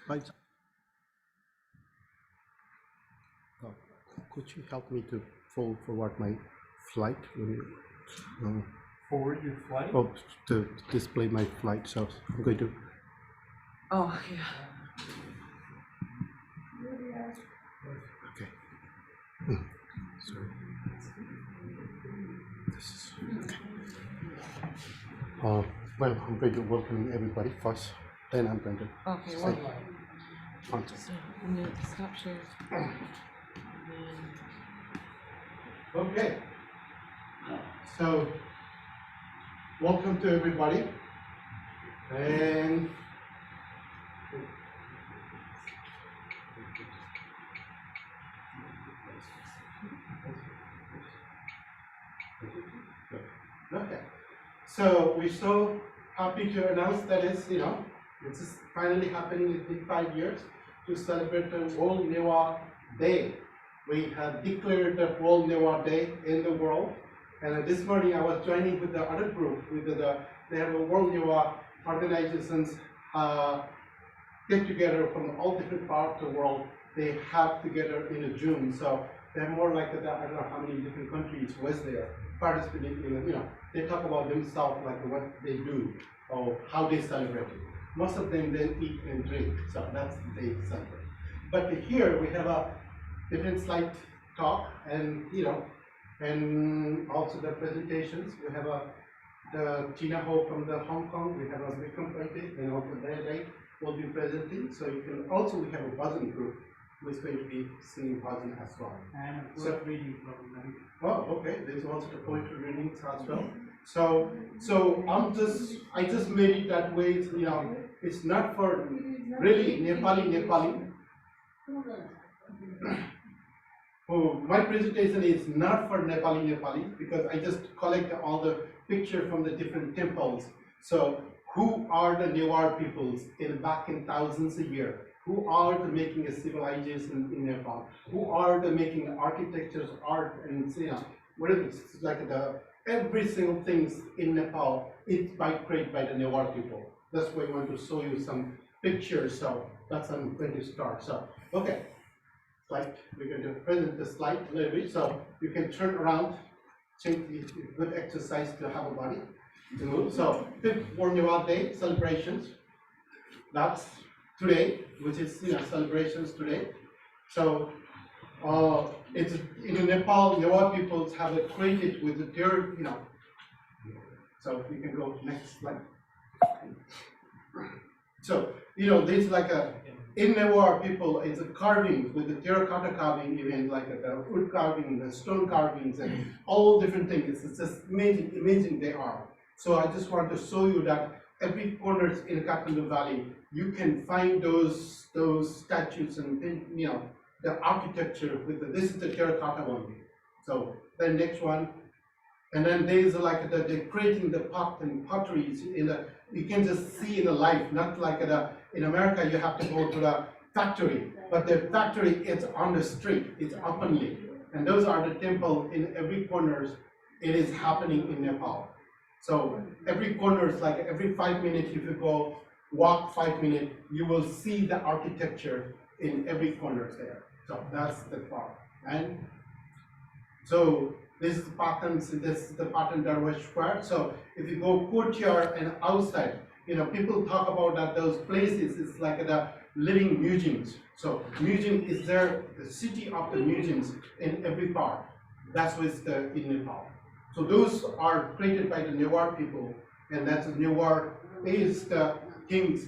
Right. Uh, could you help me to forward my flight? Forward your flight? Oh, to display my flight. So I'm going to. Oh, yeah. Okay. Sorry. This is okay. Well, I'm going to welcome everybody first. Then I'm going to. Okay, say well, one second. so I'm going to stop sharing. Okay. So, welcome to everybody. And okay. So we're so happy to announce that it's it's finally happening in 5 years to celebrate the World Newah Day. We have declared the World Newah Day in the world. And this morning I was joining with the other group with they have a World Newah organizations get together from all different parts of the world. They have together in June. So they're more like I don't know how many different countries was there participating in, they talk about themselves like what they do or how they celebrate it. Most of them they eat and drink, so that's they celebrate. But here we have a different slide talk, and and also the presentations. We have the Tina Ho from the Hong Kong. We have a Vikram Paite, and also they will be presenting. So you can also we have a Bhajan group who is going to be singing Bhajan as well. And a poet reading from America. Oh, okay. There's also the poetry readings as well. So I just made it that way. It's not for really Nepali. Oh, my presentation is not for Nepali because I just collect all the picture from the different temples. So who are the Newar peoples back in thousands a year? Who are the making a civilization in Nepal? Who are the making architectures, art, and whatever it's like every single things in Nepal it's created by the Newar people. That's why I want to show you some pictures. So that's how I'm going to start. So okay. Slide. We're going to present the slide a little bit, so you can turn around. It's a good exercise to have a body to move. So, 5th World Newah Day celebrations. That's today, which is celebrations today. So, it's in Nepal. Newah peoples have it created with their So you can go next slide. So there's like in Newar people, it's a carving with the terracotta carving, even like the wood carving, the stone carvings, and all different things. It's just amazing they are. So I just want to show you that every corner in Kathmandu Valley, you can find those statues and the architecture with this is the terracotta one. So the next one, and then there's like they're creating the pot and potteries you can just see in the life, not like in America you have to go to the factory, but the factory is on the street, it's openly, and those are the temple in every corners. It is happening in Nepal. So every corner is like every 5 minutes, if you go walk 5 minutes, you will see the architecture in every corner there. So that's the part. And so this is the Patan Darwash Square. So if you go courtyard and outside, people talk about that those places is like the living museums. So museum is there, the city of the museums in every part. That's what's in Nepal. So those are created by the Newar people, and that's Newar is the king's,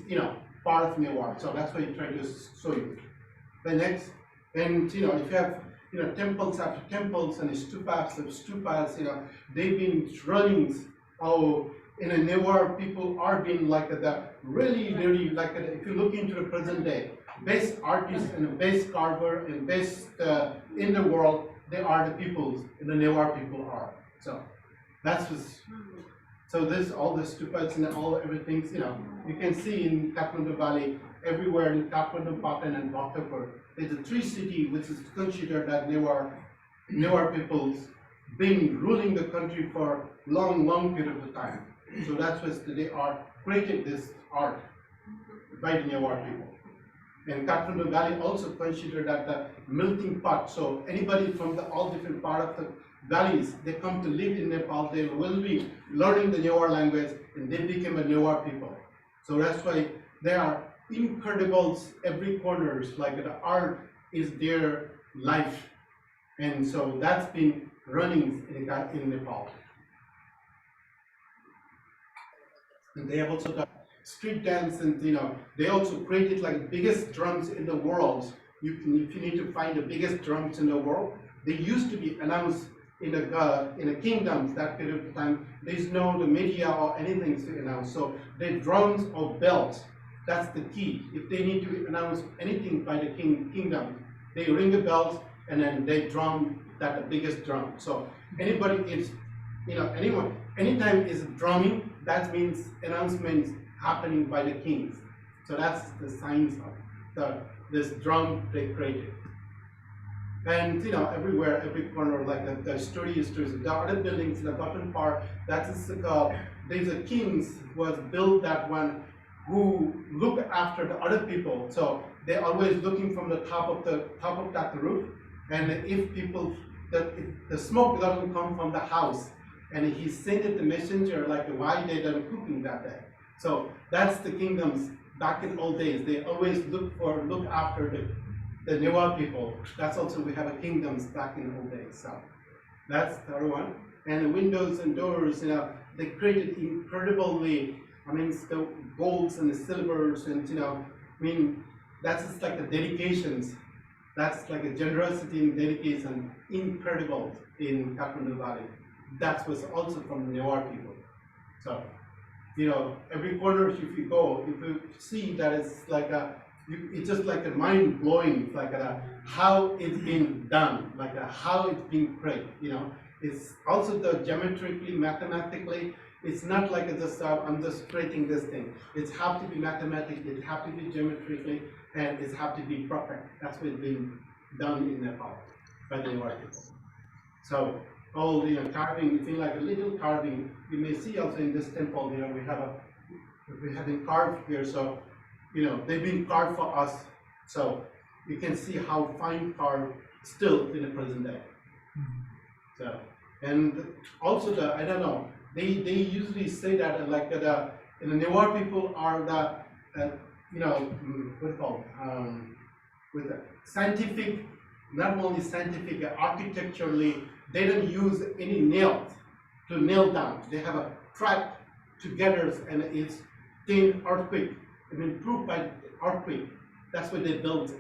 part of Newar. So that's what I'm trying to show you. The next, and if you have temples after temples and stupas of stupas, they've been running. In a Newar people are being like really like if you look into the present day, best artists and the best carver and best in the world, they are the peoples, and the Newar people are. So that's what's, so this all the stupas and all everything, you can see in Kathmandu Valley, everywhere in Kathmandu, Patan, and Bhaktapur. There's a 3 city which is considered that Newar peoples been ruling the country for long period of time. So that's what they are created this art by the Newar people. And Kathmandu Valley also considered that the melting pot. So anybody from all different part of the valleys, they come to live in Nepal. They will be learning the Newar language, and they became a Newar people. So that's why they are incredible. Every corners, like the art is their life, and so that's been running in Nepal. And they have also done street dance, and they also created like biggest drums in the world. If you need to find the biggest drums in the world, they used to be announced in the kingdoms that period of time. There's no the media or anything to announce. So the drums or bells, that's the key. If they need to announce anything by the kingdom, they ring the bells and then they drum that the biggest drum. So anybody is, anytime is drumming, that means announcements happening by the kings. So that's the signs of this drum they created. And everywhere, every corner, like the story is true. The other buildings in the bottom part, that is there's a kings was built that one who look after the other people. So they're always looking from the top of that roof. And if the smoke doesn't come from the house, and he sent it the messenger like why they done cooking that day. So that's the kingdoms back in old days. They always look after the Newah people. That's also we have a kingdoms back in old days. So that's the other one. And the windows and doors, they created incredibly. The golds and the silvers, and that's just like the dedications. That's like a generosity and dedication, incredible in Kathmandu Valley. That was also from the Newar people. So, every corner if you go, if you see that it's like it's just like a mind blowing, like how it's been done, like how it's been created. It's also the geometrically, mathematically. It's not like I'm just creating this thing. It has to be mathematically, it has to be geometrically, and it has to be perfect. That's what's being done in Nepal by the Newar people. So all carving, feel like a little carving. You may see also in this temple, we have been carved here. So they've been carved for us. So you can see how fine carved still in the present day. So and also I don't know. They usually say that like the Newar people are the what's called with the scientific, not only scientific, architecturally, they don't use any nails to nail down. They have a trap together, and it's in earthquake. Proved by earthquake. That's what they built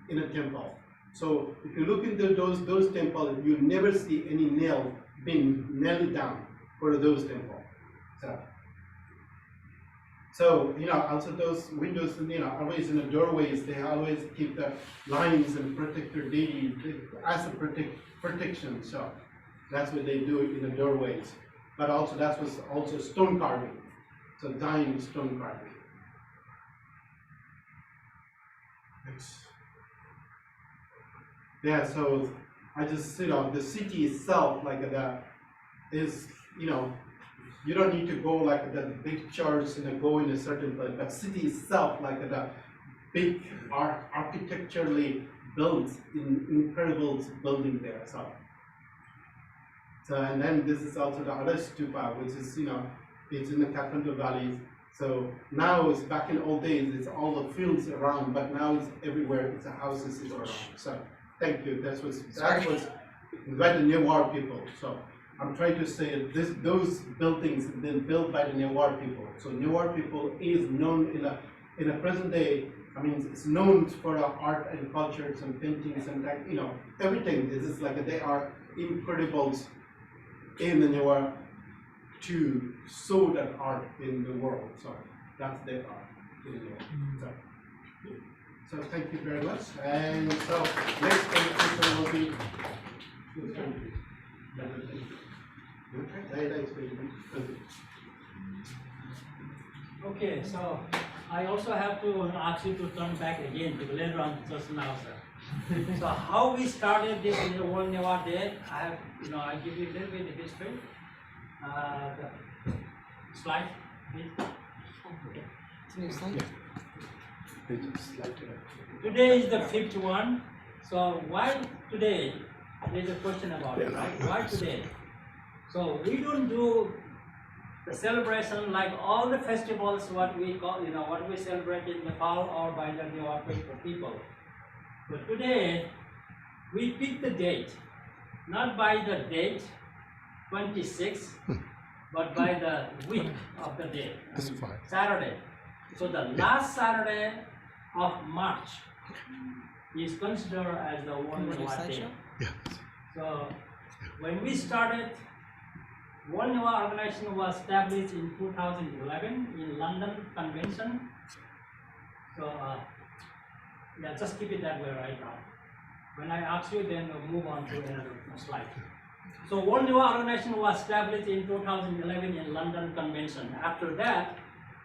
in a temple. So if you look into those temples, you never see any nail being nailed down for those temples. So also those windows, always in the doorways, they always keep the lines and protect their deity as a protection. So that's what they do in the doorways. But also that was also stone carving. So dying stone carving. Yeah, so I just the city itself is you don't need to go like the big church and go in a certain place, but city itself like the big architecturally built incredible building there. So and then this is also the other stupa, which is it's in the Kathmandu Valley. So now it's back in old days, it's all the fields around, but now it's everywhere. It's the houses is around. So thank you. That was by the Newar people. So I'm trying to say those buildings have been built by the Newar people. So Newar people is known in the present day. It's known for the art and cultures and paintings and everything. This is like they are incredible in the Newar to show that art in the world. So that's their art in the world. So thank you very much. And so next presentation will be Okay, so I also have to ask you to turn back again to later on just now, sir. So how we started this World Newah Day, I give you a little bit of history. The slide, please. It's a new slide. Today is the fifth one. So why today? There's a question about it, right? Why today? So we don't do the celebration like all the festivals what we call, what we celebrate in Nepal or by the Newah people. But today we pick the date, not by the date 26, but by the week of the day, Saturday. So the last Saturday of March is considered as the World Newah Day. So when we started, World Newah organization was established in 2011 in London Convention. So yeah, just keep it that way right now. When I ask you, then we'll move on to another slide. So World Newah organization was established in 2011 in London Convention. After that,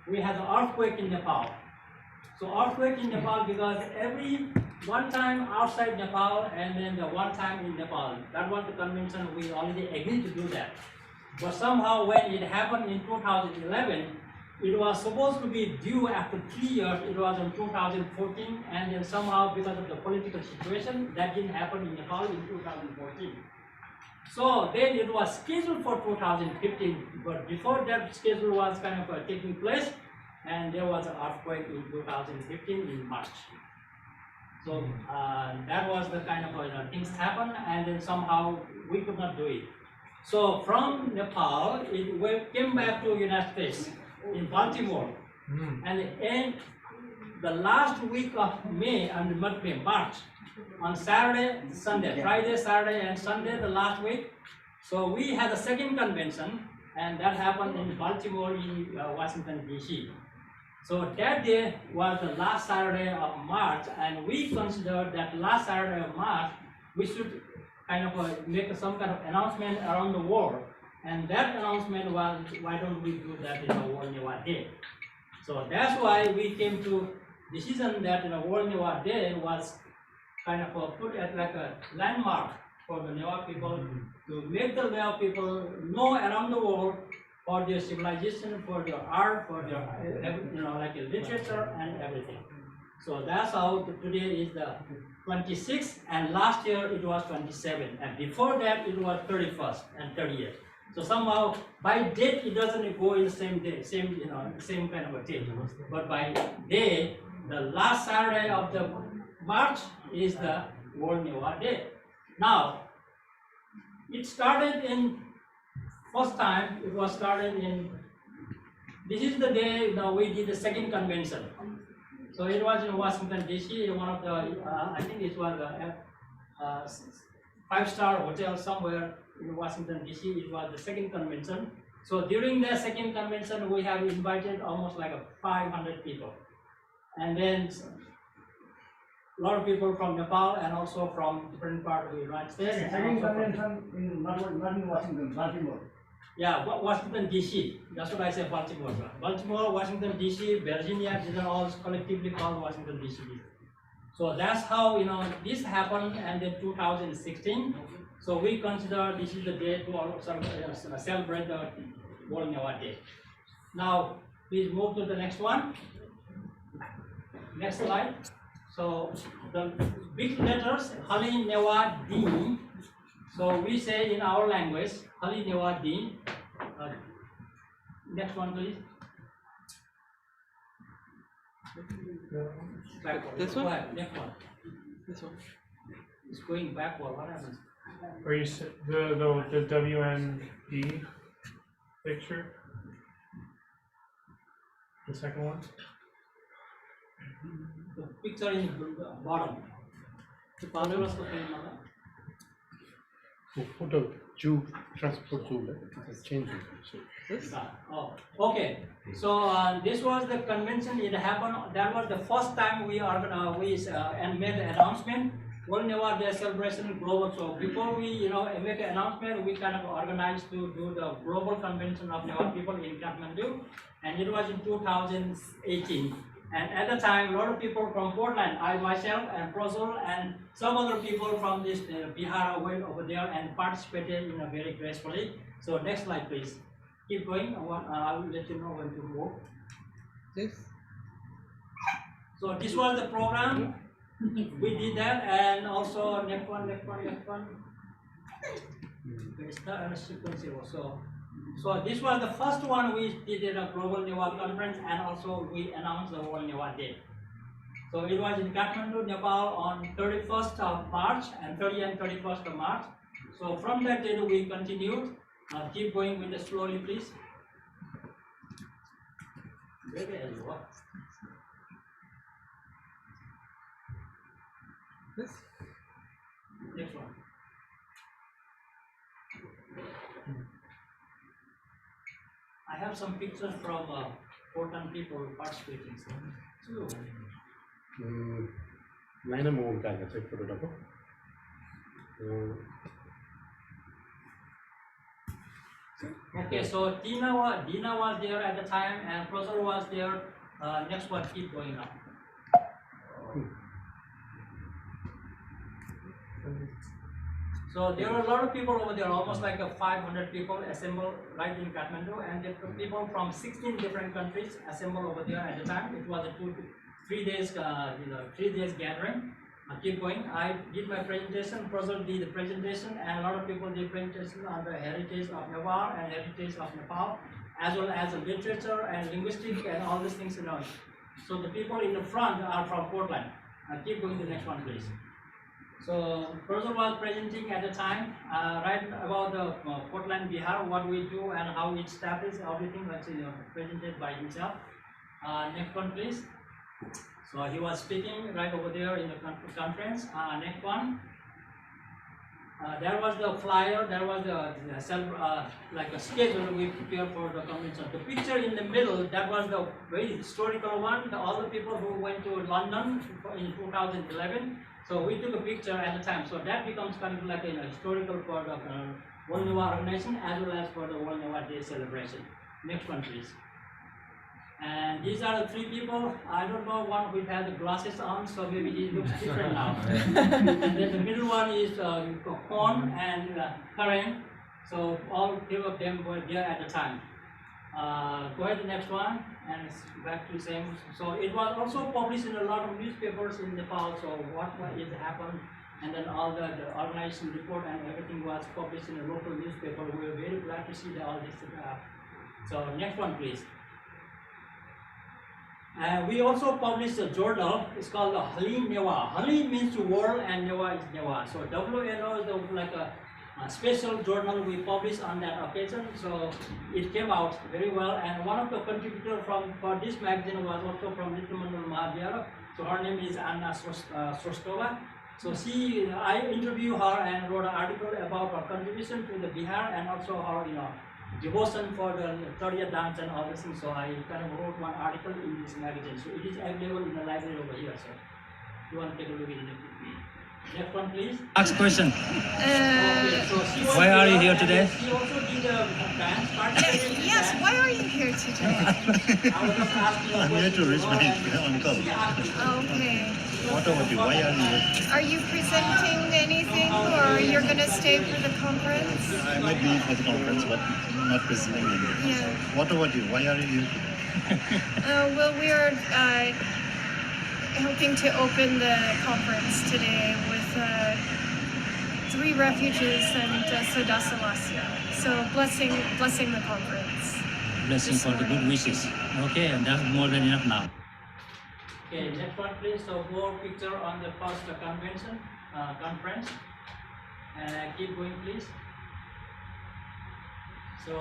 we had the earthquake in Nepal. So earthquake in Nepal because every one time outside Nepal and then the one time in Nepal. That was the convention, we already agreed to do that. But somehow when it happened in 2011, it was supposed to be due after 3 years, it was in 2014, and then somehow because of the political situation, that didn't happen in Nepal in 2014. So then it was scheduled for 2015, but before that schedule was kind of taking place, and there was an earthquake in 2015 in March. So that was the kind of things happened, and then somehow we could not do it. So from Nepal, it came back to United States in Baltimore, and the last week of May and March, on Saturday, Sunday, Friday, Saturday, and Sunday, the last week. So we had a second convention, and that happened in Baltimore, in Washington, D.C. So that day was the last Saturday of March, and we considered that last Saturday of March, we should kind of make some kind of announcement around the world. And that announcement was, why don't we do that in the World Newah Day? So that's why we came to decision that the World Newah Day was kind of put as like a landmark for the Newah people to make the Newah people know around the world for their civilization, for their art, for their like literature and everything. So that's how today is the 26th, and last year it was 27, and before that it was 31st and 30th. So somehow by date it doesn't go in the same day, same kind of a date, but by day, the last Saturday of the March is the World Newah Day. Now, it started in, first time it was started in, this is the day we did the second convention. So it was in Washington, D.C., one of the, I think it was a 5-star hotel somewhere in Washington, D.C. It was the second convention. So during the second convention, we have invited almost like 500 people. And then a lot of people from Nepal and also from different parts of the United States. Second convention in not in Washington, Baltimore. Yeah, Washington, D.C. That's what I said, Baltimore. Baltimore, Washington, D.C., Virginia, these are all collectively called Washington, D.C. So that's how, this happened, and then 2016. So we consider this is the day to celebrate the World Newah Day. Now, please move to the next one. Next slide. So the big letters, Hali Newah Din. So we say in our language, Hali Newah Din. Next one, please. This one? Go ahead, next one. This one. It's going backward. What happens? Or you said the WND picture? The second one? The picture in the bottom. The bottom is the Photo, Jew, transport Jew, it's changing. This? Oh, okay. So this was the convention. It happened. That was the first time we and made the announcement. World Newah Day celebration global. So before we make an announcement, we kind of organized to do the global convention of Newah people in Kathmandu, and it was in 2018. And at the time, a lot of people from Portland, I myself and Prozul and some other people from this Bihar went over there and participated very gracefully. So next slide, please. Keep going. I will let you know when to move. This? So this was the program. We did that, and also next one. It's not a sequence here. So this was the first one we did in a Global Newah conference, and also we announced the World Newah Day. So it was in Kathmandu, Nepal on 31st of March and 30 and 31st of March. So from that day we continued. Keep going with it slowly, please. This? Next one. I have some pictures from important people participating. So, Nine more guys, take photo. okay, so Dina was there at the time, and Prasad was there. Next one, keep going now. So there were a lot of people over there, almost like 500 people assembled right in Kathmandu, and there were people from 16 different countries assembled over there at the time. It was a 3 days, 3 days gathering. Keep going. I did my presentation. Prasad did the presentation, and a lot of people did presentation on the heritage of Newah and heritage of Nepal, as well as the literature and linguistic and all these things. So the people in the front are from Portland. Keep going to the next one, please. So Prasad was presenting at the time, right about the Portland, Bihar, what we do and how we establish everything that's presented by himself. Next one, please. So he was speaking right over there in the conference. Next one. There was the flyer, there was the like a schedule we prepared for the convention. The picture in the middle, that was the very historical one. All the people who went to London in 2011. So we took a picture at the time. So that becomes kind of like a historical for the World Newah organization as well as for the World Newah Day celebration. Next one, please. And these are the 3 people. I don't know one who had the glasses on, so maybe he looks different now. And then the middle one is Kon and Karen. So all 3 of them were there at the time. Go ahead to the next one, and it's back to the same. So it was also published in a lot of newspapers in Nepal. So what is happened, and then all the organization report and everything was published in a local newspaper. We were very glad to see all this. So next one, please. We also published a journal. It's called Hali Newah. Hali means world and Newah is Newah. So WNO is like a special journal we published on that occasion. So it came out very well. And one of the contributors for this magazine was also from Nityamangal Mahavyara. So her name is Anna Srostova. So I interviewed her and wrote an article about her contribution to the Bihar and also her devotion for the Tariya dance and all these things. So I kind of wrote one article in this magazine. So it is available in the library over here. So you want to take a look at it. Next one, please. Ask question. Okay, so Why are you here today? She also did a dance Yes, why are you here today? I'm here to reach my uncle. Okay. What about you? Why are you here? Are you presenting anything or you're going to stay for the conference? I might be for the conference, but not presenting anything. Yeah. What about you? Why are you here? Well, we are hoping to open the conference today with 3 refuges and Sadasalasya. So blessing the conference. Blessing for the good wishes. Okay, and that's more than enough now. Okay, next one, please. So more picture on the first conference. Keep going, please. So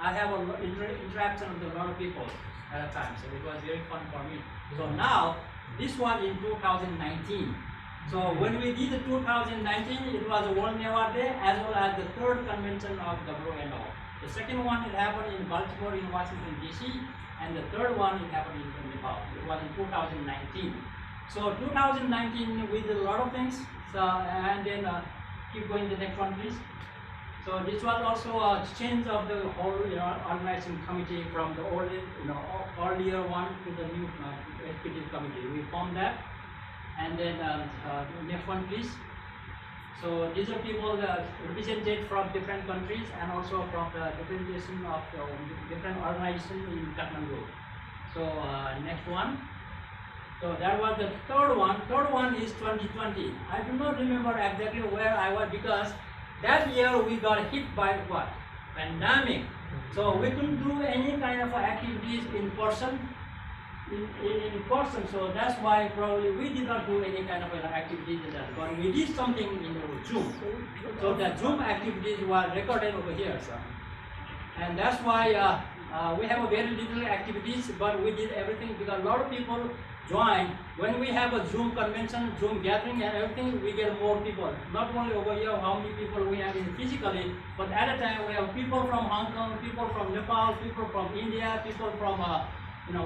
I have interaction with a lot of people at a time, so it was very fun for me. So now this one in 2019. So when we did the 2019, it was a World Newah Day as well as the 3rd convention of WNO. The second one it happened in Baltimore in Washington DC, and the 3rd one it happened in Nepal. It was in 2019. So 2019 we did a lot of things. So and then keep going to the next one, please. So this was also a change of the whole organizing committee from the earlier one to the new executive committee. We formed that, and then next one, please. So these are people that represented from different countries and also from the representation of different organizations in Kathmandu. So next one. So that was the third one. Third one is 2020. I do not remember exactly where I was because that year we got hit by what? Pandemic. So we couldn't do any kind of activities in person. In person, so that's why probably we did not do any kind of activities in that. But we did something in Zoom. So the Zoom activities were recorded over here, sir. And that's why we have a very little activities, but we did everything because a lot of people join. When we have a Zoom convention, Zoom gathering and everything, we get more people. Not only over here, how many people we have in physically, but at a time we have people from Hong Kong, people from Nepal, people from India, people from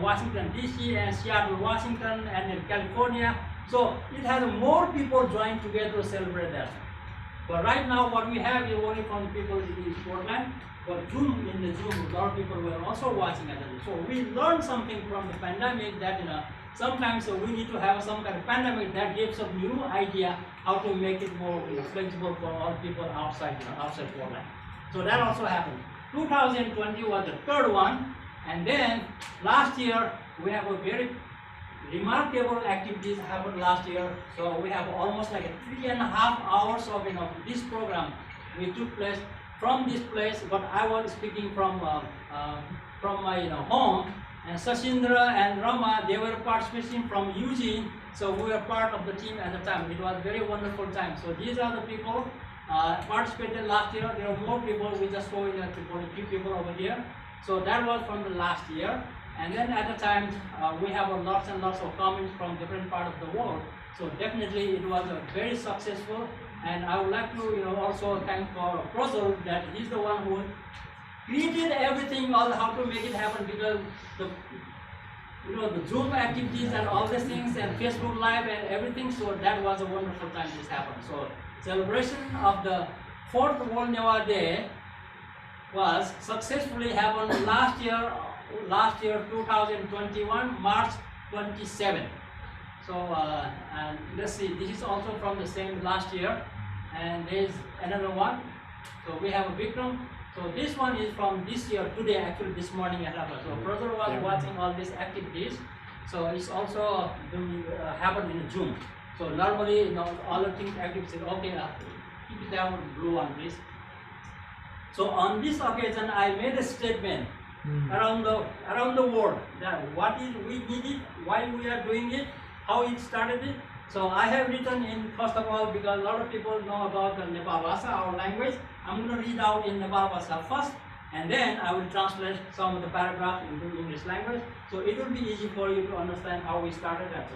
Washington DC and Seattle, Washington, and in California. So it has more people join together to celebrate that. But right now, what we have is only from people in Portland. But Zoom, in the Zoom, a lot of people were also watching it. So we learned something from the pandemic that sometimes we need to have some kind of pandemic that gives us new idea how to make it more flexible for all people outside outside Portland. So that also happened. 2020 was the third one. And then last year we have a very remarkable activities happened last year. So we have almost like 3.5 hours of this program we took place from this place. But I was speaking from my home, and Sashindra and Rama, they were participating from Eugene. So we were part of the team at the time. It was a very wonderful time. So these are the people participated last year. There are more people. We just saw a few people over here. So that was from the last year, and then at the time we have lots and lots of comments from different parts of the world. So definitely it was a very successful, and I would like to also thank for Prozul that he's the one who created everything, all how to make it happen, because the Zoom activities and all these things and Facebook Live and everything. So that was a wonderful time this happened. So celebration of the 4th World Newah Day was successfully happened last year 2021 March 27. So and let's see, this is also from the same last year, and there is another one. So we have a Vikram. So this one is from this year today, actually this morning at Apple. So brother was watching all these activities. So it's also happened in Zoom. So normally all the things activities. Okay, keep it down blue one please. So on this occasion, I made a statement around the world that what is we need it, why we are doing it, how it started it. So I have written in, first of all, because a lot of people know about the Nepal Bhasha, our language. I'm going to read out in Nepal Bhasha first, and then I will translate some of the paragraphs into English language. So it will be easy for you to understand how we started that.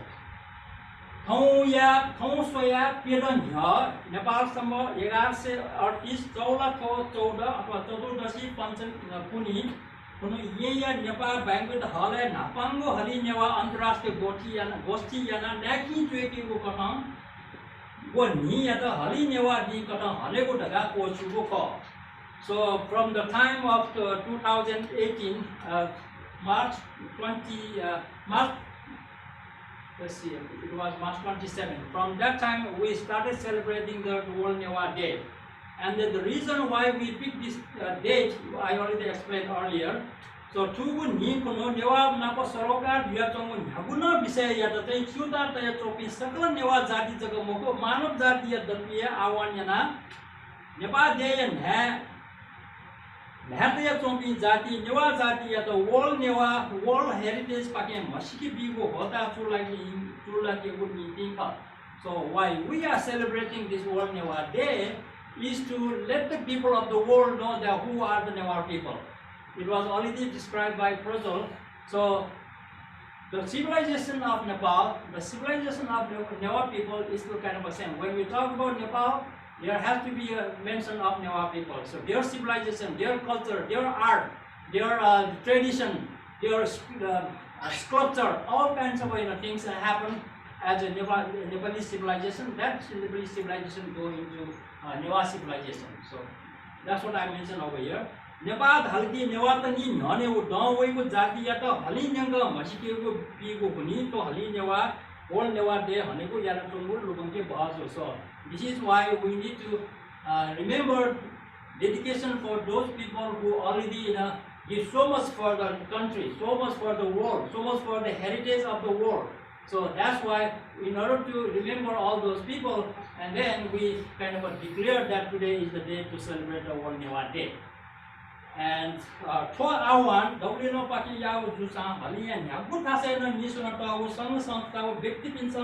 नेपालसम्म 1138 चौलाथो 14 अथवा चतुर्दशी पञ्चम पुनि Nepal banquet हल नापाङ्गो हली नेवा अन्तर्राष्ट्रिय गोष्ठी याना न्याकी जुएकीको कथं वो नि या त हली नेवा दि कथं हलेको ढगा कोचुको क. So from the time of 2018 March 20 March, let's see, it was March 27. From that time, we started celebrating the World Newah Day. And the reason why we picked this date, I already explained earlier. So, Tugu ni kono Newah napa sarokar dia tongo naguna bisaya yata tay chuta tay chopi sakla Newah jati jaga moko manav jati ya dalpiya awan yana Nepal day hai Bharatiya Chompi Jati, Newah Jati ya the World Newah, World Heritage Pakem, Mashiki Bigo, Hota Chulaki would be. So why we are celebrating this World Newah Day is to let the people of the world know that who are the Newah people. It was already described by Prozul. So the civilization of Nepal, the civilization of Newah people is kind of the same. When we talk about Nepal, there has to be a mention of Newah people. So their civilization, their culture, their art, their tradition, their sculpture, all kinds of things happen as a Nepalese civilization. That Nepalese civilization go into Newah civilization. So that's what I mentioned over here. Nepal halki Newah tani nane wo dawai ko jati ya ta hali nyanga masike ko pi ko kuni to hali Newah World Newah Day haneko yana tongur lukangke bhajo. So this is why we need to remember dedication for those people who already give so much for the country, so much for the world, so much for the heritage of the world. So that's why, in order to remember all those people, and then we kind of declared that today is the day to celebrate the World Newah Day. And for our one, W no paki yaw jusang hali and yagut hase no nisuna tawo sang sang tawo व्यक्ति पिन्छ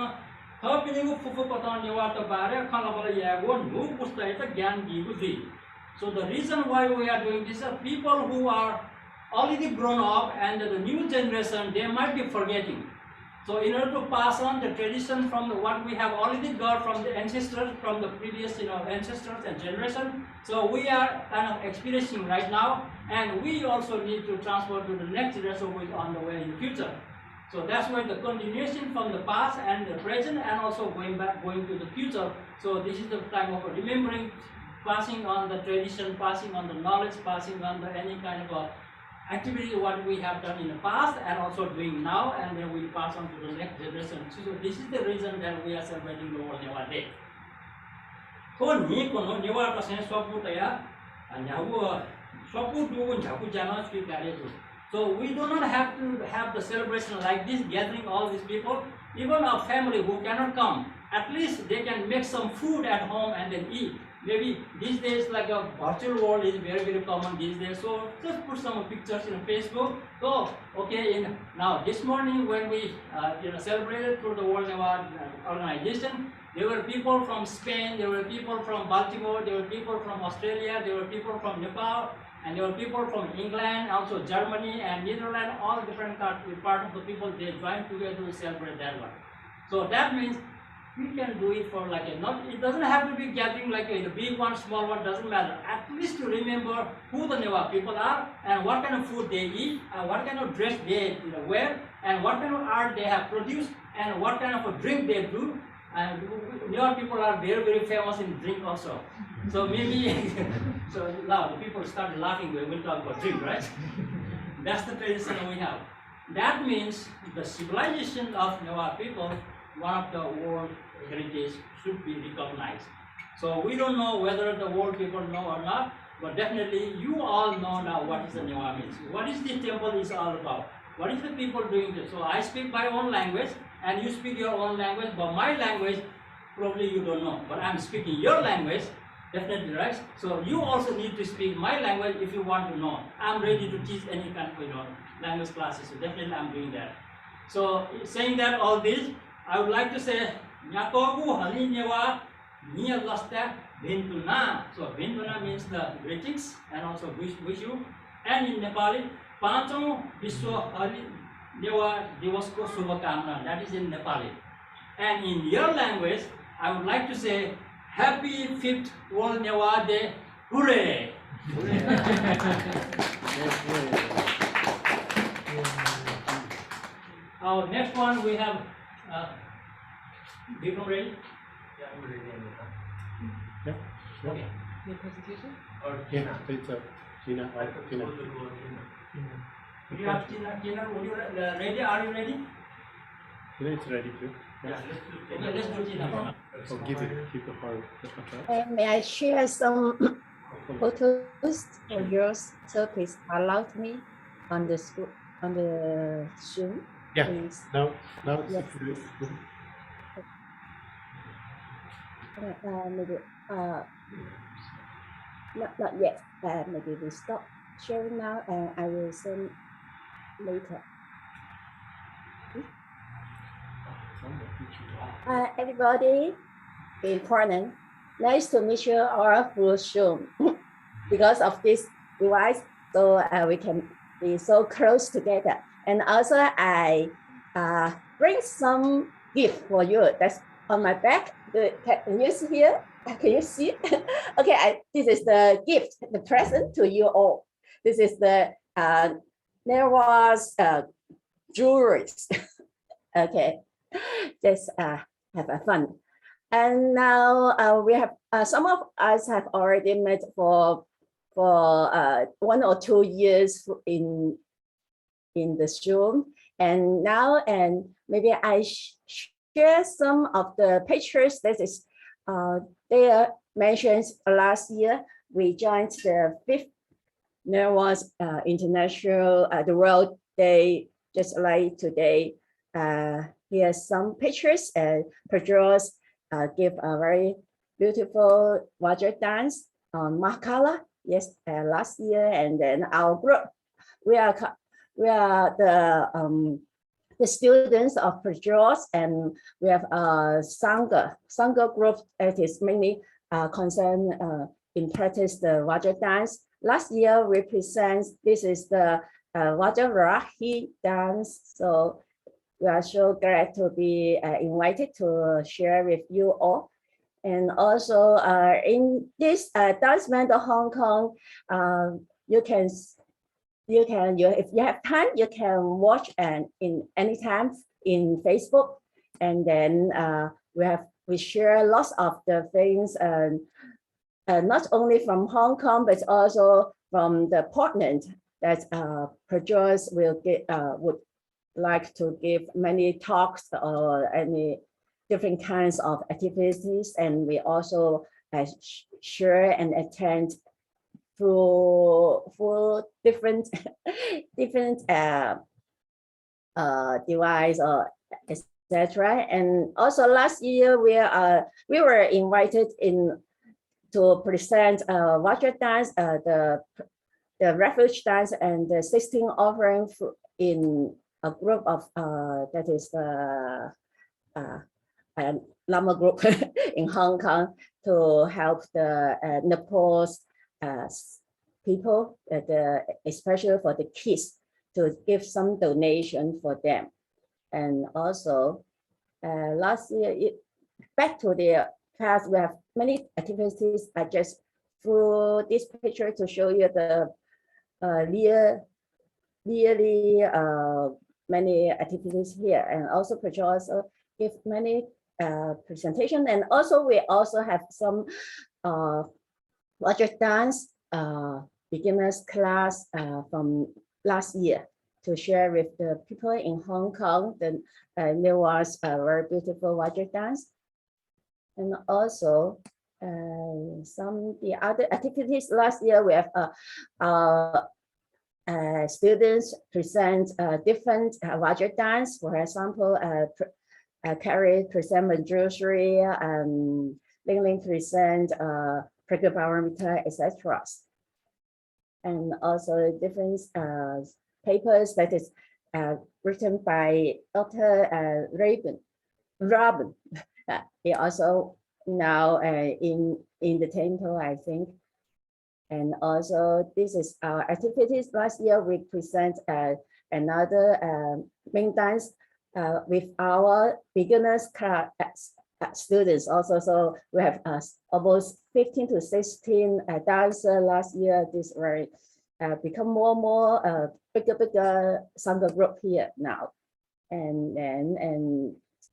थपिनेको फुफु पताउने नेवा त बारे खलबल यागो नु पुस्तै त ज्ञान दिएको दुई. So the reason why we are doing this are people who are already grown up and the new generation, they might be forgetting. So in order to pass on the tradition from what we have already got from the ancestors, from the previous ancestors and generation, so we are kind of experiencing right now, and we also need to transfer to the next generation who is on the way in the future. So that's why the continuation from the past and the present, and also going to the future. So this is the time of remembering, passing on the tradition, passing on the knowledge, passing on the any kind of activity what we have done in the past and also doing now, and then we pass on to the next generation. So this is the reason that we are celebrating the World Newah Day. So ni kono Newah ka sen swapu taya nyawu swapu du nyaku jana swi kare tu. So we do not have to have the celebration like this, gathering all these people. Even a family who cannot come, at least they can make some food at home and then eat. Maybe these days, like a virtual world is very common these days. So just put some pictures in Facebook. So okay, now this morning when we celebrated through the World Newah organization, there were people from Spain, there were people from Baltimore, there were people from Australia, there were people from Nepal, and there were people from England, also Germany and Netherlands. All different part of the people, they joined together to celebrate that one. So that means we can do it for like it doesn't have to be gathering like a big one, small one, doesn't matter. At least to remember who the Newah people are and what kind of food they eat, and what kind of dress they wear, and what kind of art they have produced, and what kind of a drink they do. And Newah people are very famous in drink also. So maybe, so now the people start laughing when we talk about drink, right? That's the tradition we have. That means the civilization of Newah people, one of the world heritage, should be recognized. So we don't know whether the world people know or not, but definitely you all know now what is the Newah means. What is this temple is all about? What is the people doing this? So I speak my own language and you speak your own language, but my language probably you don't know. But I'm speaking your language, definitely, right? So you also need to speak my language if you want to know. I'm ready to teach any kind of language classes, so definitely I'm doing that. So saying that all this, I would like to say, Nyakogu Hali Newah Nia Lasta Bintuna. So Bintuna means the greetings and also wish you. And in Nepali, Panchong Biswa Hali Newah Divasko Subhakamna. That is in Nepali. And in your language, I would like to say, Happy 5th World Newah Day. Hooray! Our next one we have Bikram ready? Yeah, I'm ready. Yeah, sure. Okay. The presentation? Or Yeah, it's Tina. Tina. You have Tina, would you ready? Are you ready? Tina, it's ready too. Yeah, Okay, let's do Tina. So give the horn. May I share some photos of yours? So please allow me on the Zoom. Yeah. Please. Now it's Yes. good. Maybe not yet. Maybe we stop sharing now, and I will send later. Everybody, important. Nice to meet you all through Zoom. Because of this device, so we can be so close together. And also, I bring some gift for you. That's on my back. Can you see here? Can you see? Okay, this is the gift, the present to you all. This is the Newah's jewelry. Okay, just have a fun. And now we have some of us have already met for 1 or 2 years in the Zoom, and now maybe I share some of the pictures. This is they are mentioned last year. We joined the 5th Newah's International the World Day, just like today. here's some pictures and Pedro's give a very beautiful water dance on Makala, yes, last year. And then our group, we are the students of Pedro's, and we have a Sangha group that is mainly concerned in practice the water dance. Last year we present, this is the water Rahi dance. So we are so glad to be invited to share with you all. And also in this dance band of Hong Kong, if you have time, you can watch and in anytime in Facebook. And then we share lots of the things, not only from Hong Kong, but also from the Portland that Pedro's will get, would like to give many talks or any different kinds of activities. And we also share and attend through different device or etc. And also last year we were invited in to present water dance, the refuge dance, and the 16 offering in a group of that is the Lama group in Hong Kong to help the Nepal's people, especially for the kids, to give some donation for them. And also last year, back to the past, we have many activities. I just threw this picture to show you the really many activities here. And also Pedro also give many presentation. And also we also have some water dance beginners class from last year to share with the people in Hong Kong. Then there was a very beautiful water dance. And also some the other activities last year, we have students present different water dance. For example, Carrie present Manjushri, Ling Ling present Barometer, etc. And also different papers that is written by Dr. Robin. He also now in the temple, I think. And also this is our activities. Last year we present another main dance with our beginners class students also. So we have almost 15 to 16 dancers last year. This very become more bigger Sangha group here now. And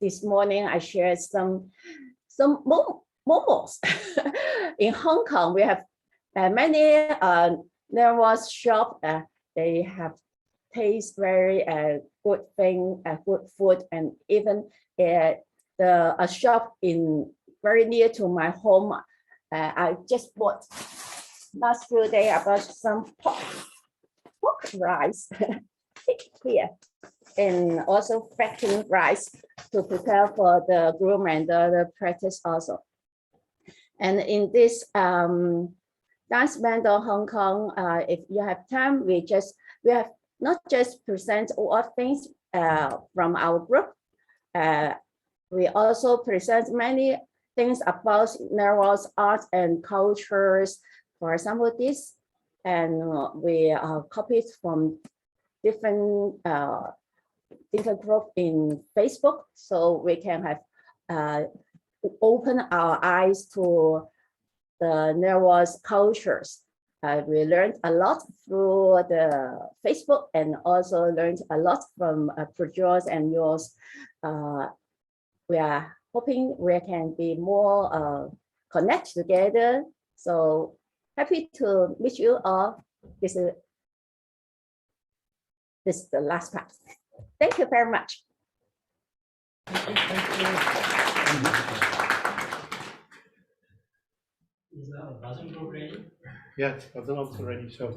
this morning I shared some momos. In Hong Kong, we have many there was shop. They have taste very good thing, good food, and even a shop in very near to my home. I just bought last few days about some pork rice here, and also fattening rice to prepare for the groom and the practice also. And in this dance band of Hong Kong, if you have time, we have not just present all things from our group. We also present many things about Nepal's art and cultures. For example, this, and we copied from different group in Facebook, so we can have open our eyes to the Nepal's cultures. We learned a lot through the Facebook, and also learned a lot from Pedro's and yours. We are hoping we can be more connect together. So happy to meet you all. This is the last part. Thank you very much. Is the Bhajan group ready? Yes, Bhajan also ready. So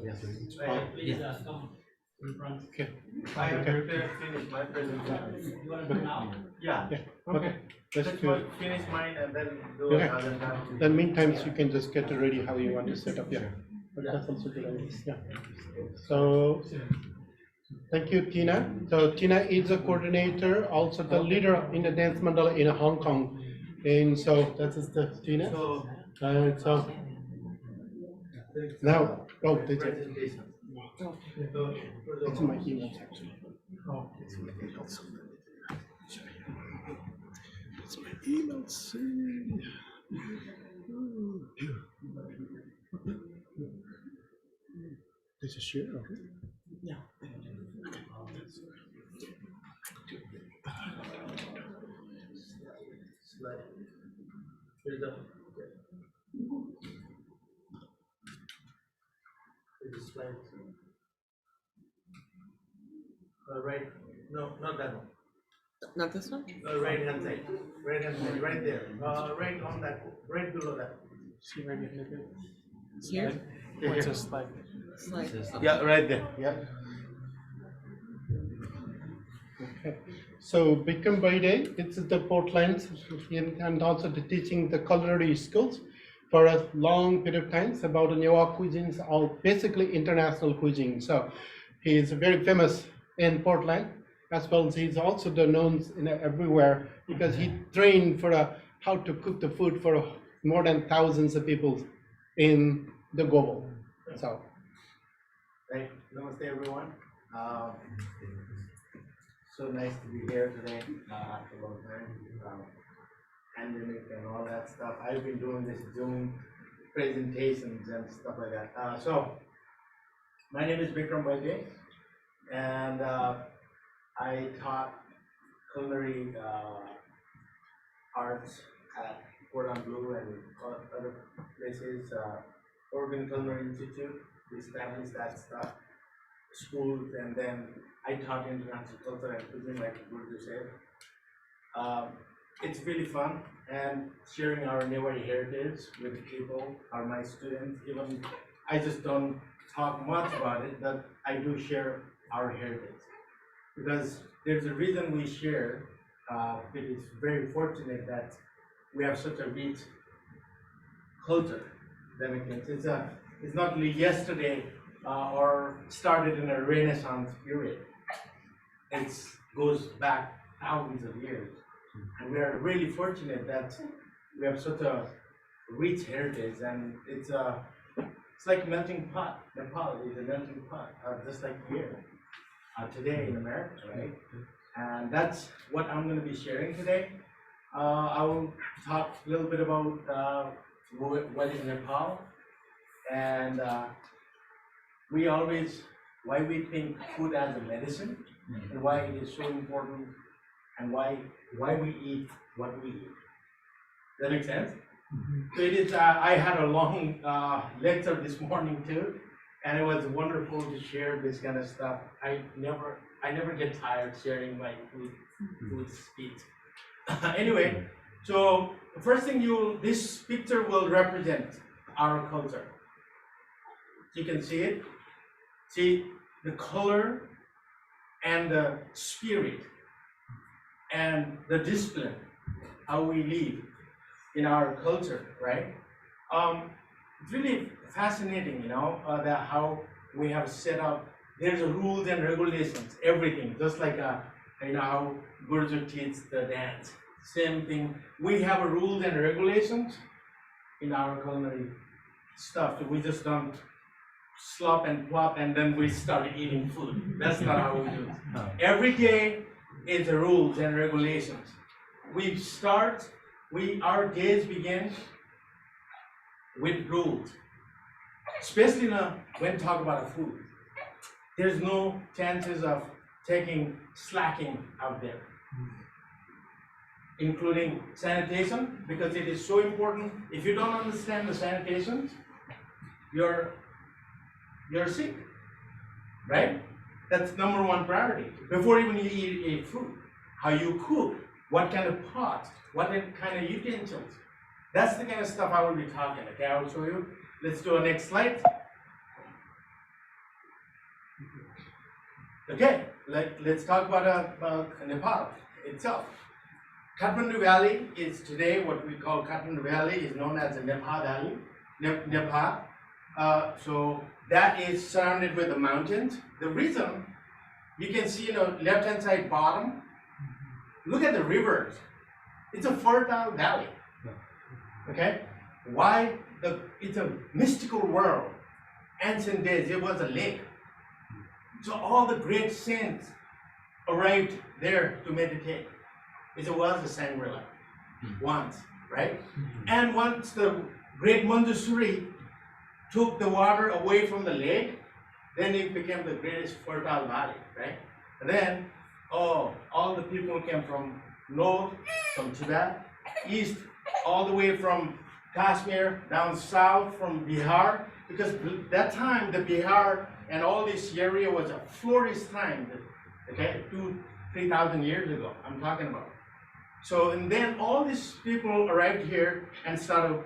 Please come. Okay. I have Okay. finished my presentation. You want to do now? Yeah. Yeah. Okay. Let's Just do. finish mine and then do Okay. another time. Then meantime, you can just get ready how you want to set up. Yeah. But that's also good idea. Yeah. So thank you, Tina. So Tina is a coordinator, also the leader in the dance mandala in Hong Kong. And so that is the Tina. So, So now, oh, did you? presentation. It's in my emails actually. Oh. It's my emails. It's my emails. This is share. Okay. Yeah. Slide. Here's the. Here's the slide. Right. No, not that one. Not this one? Right hand side. Right hand side. Right there. Right on that. Right below that. See right here. Here? What's a slide? Slide. Yeah, right there. Yeah. Okay. So Bikram Baide, it's the Portland and also the teaching the culinary skills for a long period of time about the Newah cuisines, all basically international cuisine. So he is very famous in Portland, as well as he's also the known in everywhere because he trained for how to cook the food for more than thousands of people in the global. So. Right. Namaste, everyone. So nice to be here today after a long time. Pandemic and all that stuff. I've been doing this Zoom presentations and stuff like that. So my name is Bikram Baide, and I taught culinary arts at Cordon Bleu and other places. Oregon Culinary Institute. We established that stuff, schools, and then I taught international culture and cuisine, like Guru said. It's really fun and sharing our Newah heritage with the people, are my students. Even I just don't talk much about it, but I do share our heritage because there's a reason we share. It is very fortunate that we have such a rich culture. That makes sense. It's not only yesterday or started in a Renaissance period. It goes back thousands of years. And we are really fortunate that we have such a rich heritage, and it's like a melting pot. Nepal is a melting pot, just like here today in America, right? And that's what I'm going to be sharing today. I will talk a little bit about what is Nepal, and why we think food as a medicine, and why it is so important, and why we eat what we eat. Does that make sense? So it is. I had a long lecture this morning too, and it was wonderful to share this kind of stuff. I never get tired sharing my food speech. Anyway, so the first thing this picture will represent our culture. You can see it. See the color and the spirit and the discipline, how we live in our culture, right? It's really fascinating, that how we have set up. There's rules and regulations, everything, just like how Gurju teaches the dance. Same thing. We have rules and regulations in our culinary stuff. We just don't slop and plop and then we start eating food. That's not how we do it. Every day is the rules and regulations. Our days begin with rules, especially when talk about food. There's no chances of slacking out there, including sanitation, because it is so important. If you don't understand the sanitation, you're sick, right? That's number one priority. Before even you eat a food, how you cook, what kind of pot, what kind of utensils. That's the kind of stuff I will be talking. Okay, I will show you. Let's do a next slide. Okay, let's talk about Nepal itself. Kathmandu Valley is today what we call Kathmandu Valley is known as the Nepal Valley, Nepal. So that is surrounded with the mountains. The reason you can see, left-hand side bottom. Look at the rivers. It's a fertile valley. Okay, why? It's a mystical world. Ancient days, it was a lake. So all the great saints arrived there to meditate. It was the Shangri-La once, right? And once the great Manjusri took the water away from the lake, then it became the greatest fertile valley, right? And then, all the people came from north, from Tibet, east, all the way from Kashmir, down south from Bihar, because that time the Bihar and all this area was a flourishing time, okay, 2,000-3,000 years ago, I'm talking about. So, and then all these people arrived here and started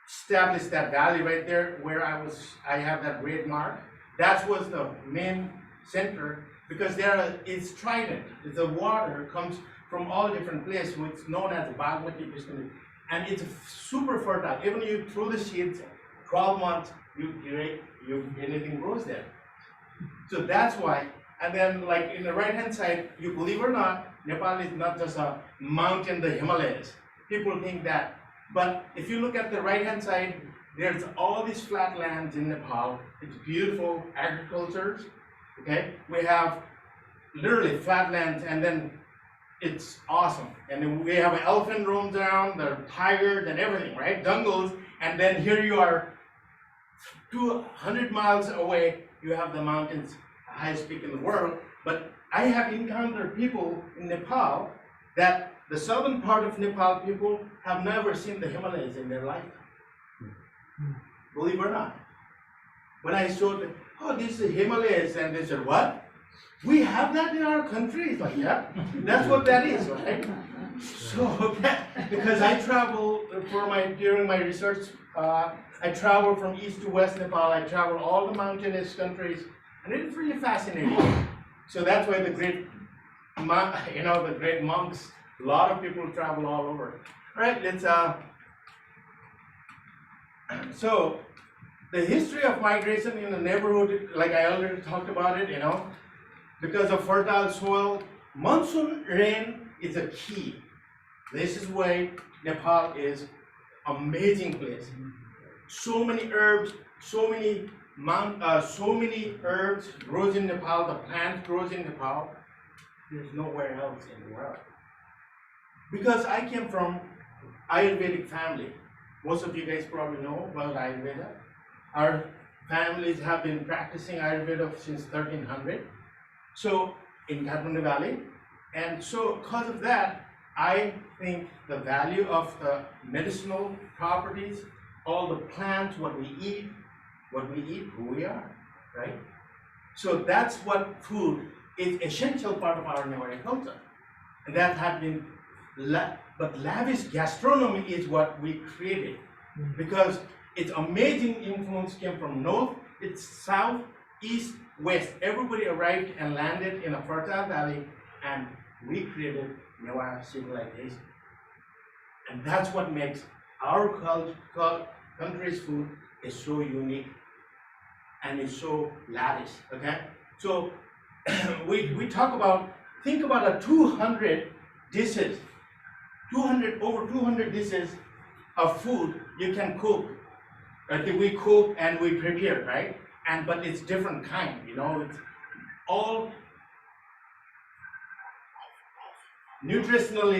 establish that valley right there where I have that red mark. That was the main center because it's trident. The water comes from all different places, which is known as Bhagwati Vishnu. And it's super fertile. Even you throw the seeds, 12 months, anything grows there. So that's why. And then like in the right hand side, you believe or not, Nepal is not just a mountain, the Himalayas. People think that. But if you look at the right hand side, there's all these flat lands in Nepal. It's beautiful agriculture. Okay, we have literally flat lands, and then it's awesome. And then we have elephant roams around, the tigers and everything, right? Jungles, and then here you are 200 miles away, you have the mountains, highest peak in the world. But I have encountered people in Nepal that the southern part of Nepal people have never seen the Himalayas in their life. Believe it or not. When I showed them, this is the Himalayas, and they said, what? We have that in our country? It's like, yeah, that's what that is, right? So, because I travel during my research, I travel from east to west Nepal, I travel all the mountainous countries, and it's really fascinating. So that's why the great monks, a lot of people travel all over. All right, let's, so the history of migration in the neighborhood, like I already talked about it, because of fertile soil, monsoon rain is a key. This is why Nepal is amazing place. So many herbs, so many herbs grows in Nepal. The plant grows in Nepal. There's nowhere else in the world. Because I came from Ayurvedic family. Most of you guys probably know about Ayurveda. Our families have been practicing Ayurveda since 1300. So in Kathmandu Valley, and so because of that, I think the value of the medicinal properties, all the plants, what we eat, who we are, right? So that's what food is essential part of our Newah culture. And that had been, but lavish gastronomy is what we created because its amazing influence came from north, it's south, east, west. Everybody arrived and landed in a fertile valley, and we created Newah civilization. And that's what makes our country's food is so unique and is so lavish. Okay, so we talk about, think about a 200 dishes, over 200 dishes of food you can cook. We cook and we prepare, right? But it's different kind, it's all nutritional,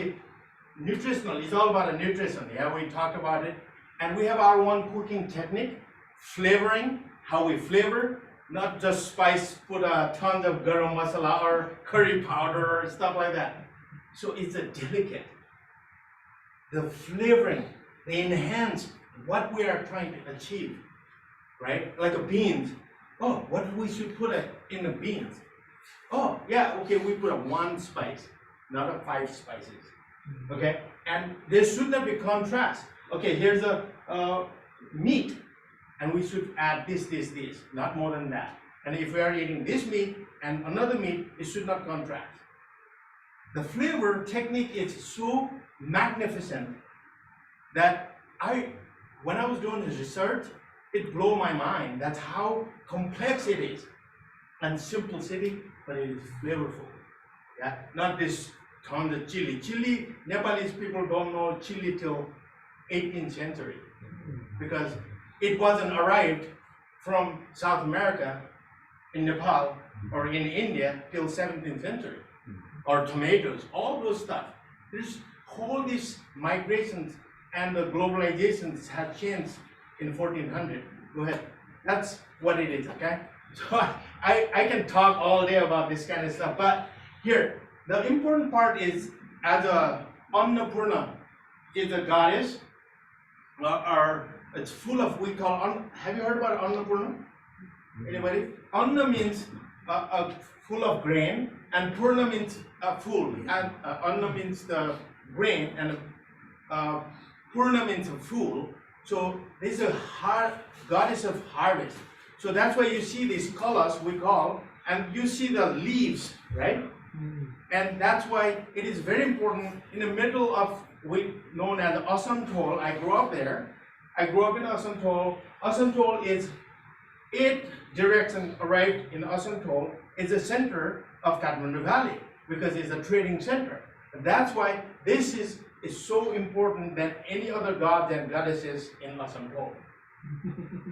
it's all about a nutrition, yeah, we talked about it. And we have our own cooking technique, flavoring, how we flavor, not just spice, put a ton of garam masala or curry powder or stuff like that. So it's a delicate, the flavoring, they enhance what we are trying to achieve, right? Like a beans. What we should put in the beans? We put a 1 spice, not a 5 spices. Okay, and there should not be contrast. Okay, here's a meat, and we should add this, not more than that. And if we are eating this meat and another meat, it should not contrast. The flavor technique is so magnificent that when I was doing this research, it blew my mind. That's how complex it is. And simplicity, but it is flavorful. Yeah, not this tons of chili. Chili, Nepalese people don't know chili till 18th century because it wasn't arrived from South America in Nepal or in India till 17th century. Or tomatoes, all those stuff. There's all these migrations and the globalizations have changed in 1400. Go ahead. That's what it is, okay? So I can talk all day about this kind of stuff, but here, the important part is as a Annapurna is a goddess, or it's full of, we call, have you heard about Annapurna? Anybody? Anna means full of grain, and Purna means full, and Anna means the grain, and Purna means a full. So this is a goddess of harvest. So that's why you see these colors we call, and you see the leaves, right? And that's why it is very important in the middle of known as Asantol. I grew up there. I grew up in Asantol. Asantol is 8 directions arrived in Asantol. It's the center of Kathmandu Valley because it's a trading center. And that's why this is so important than any other gods and goddesses in Asantol.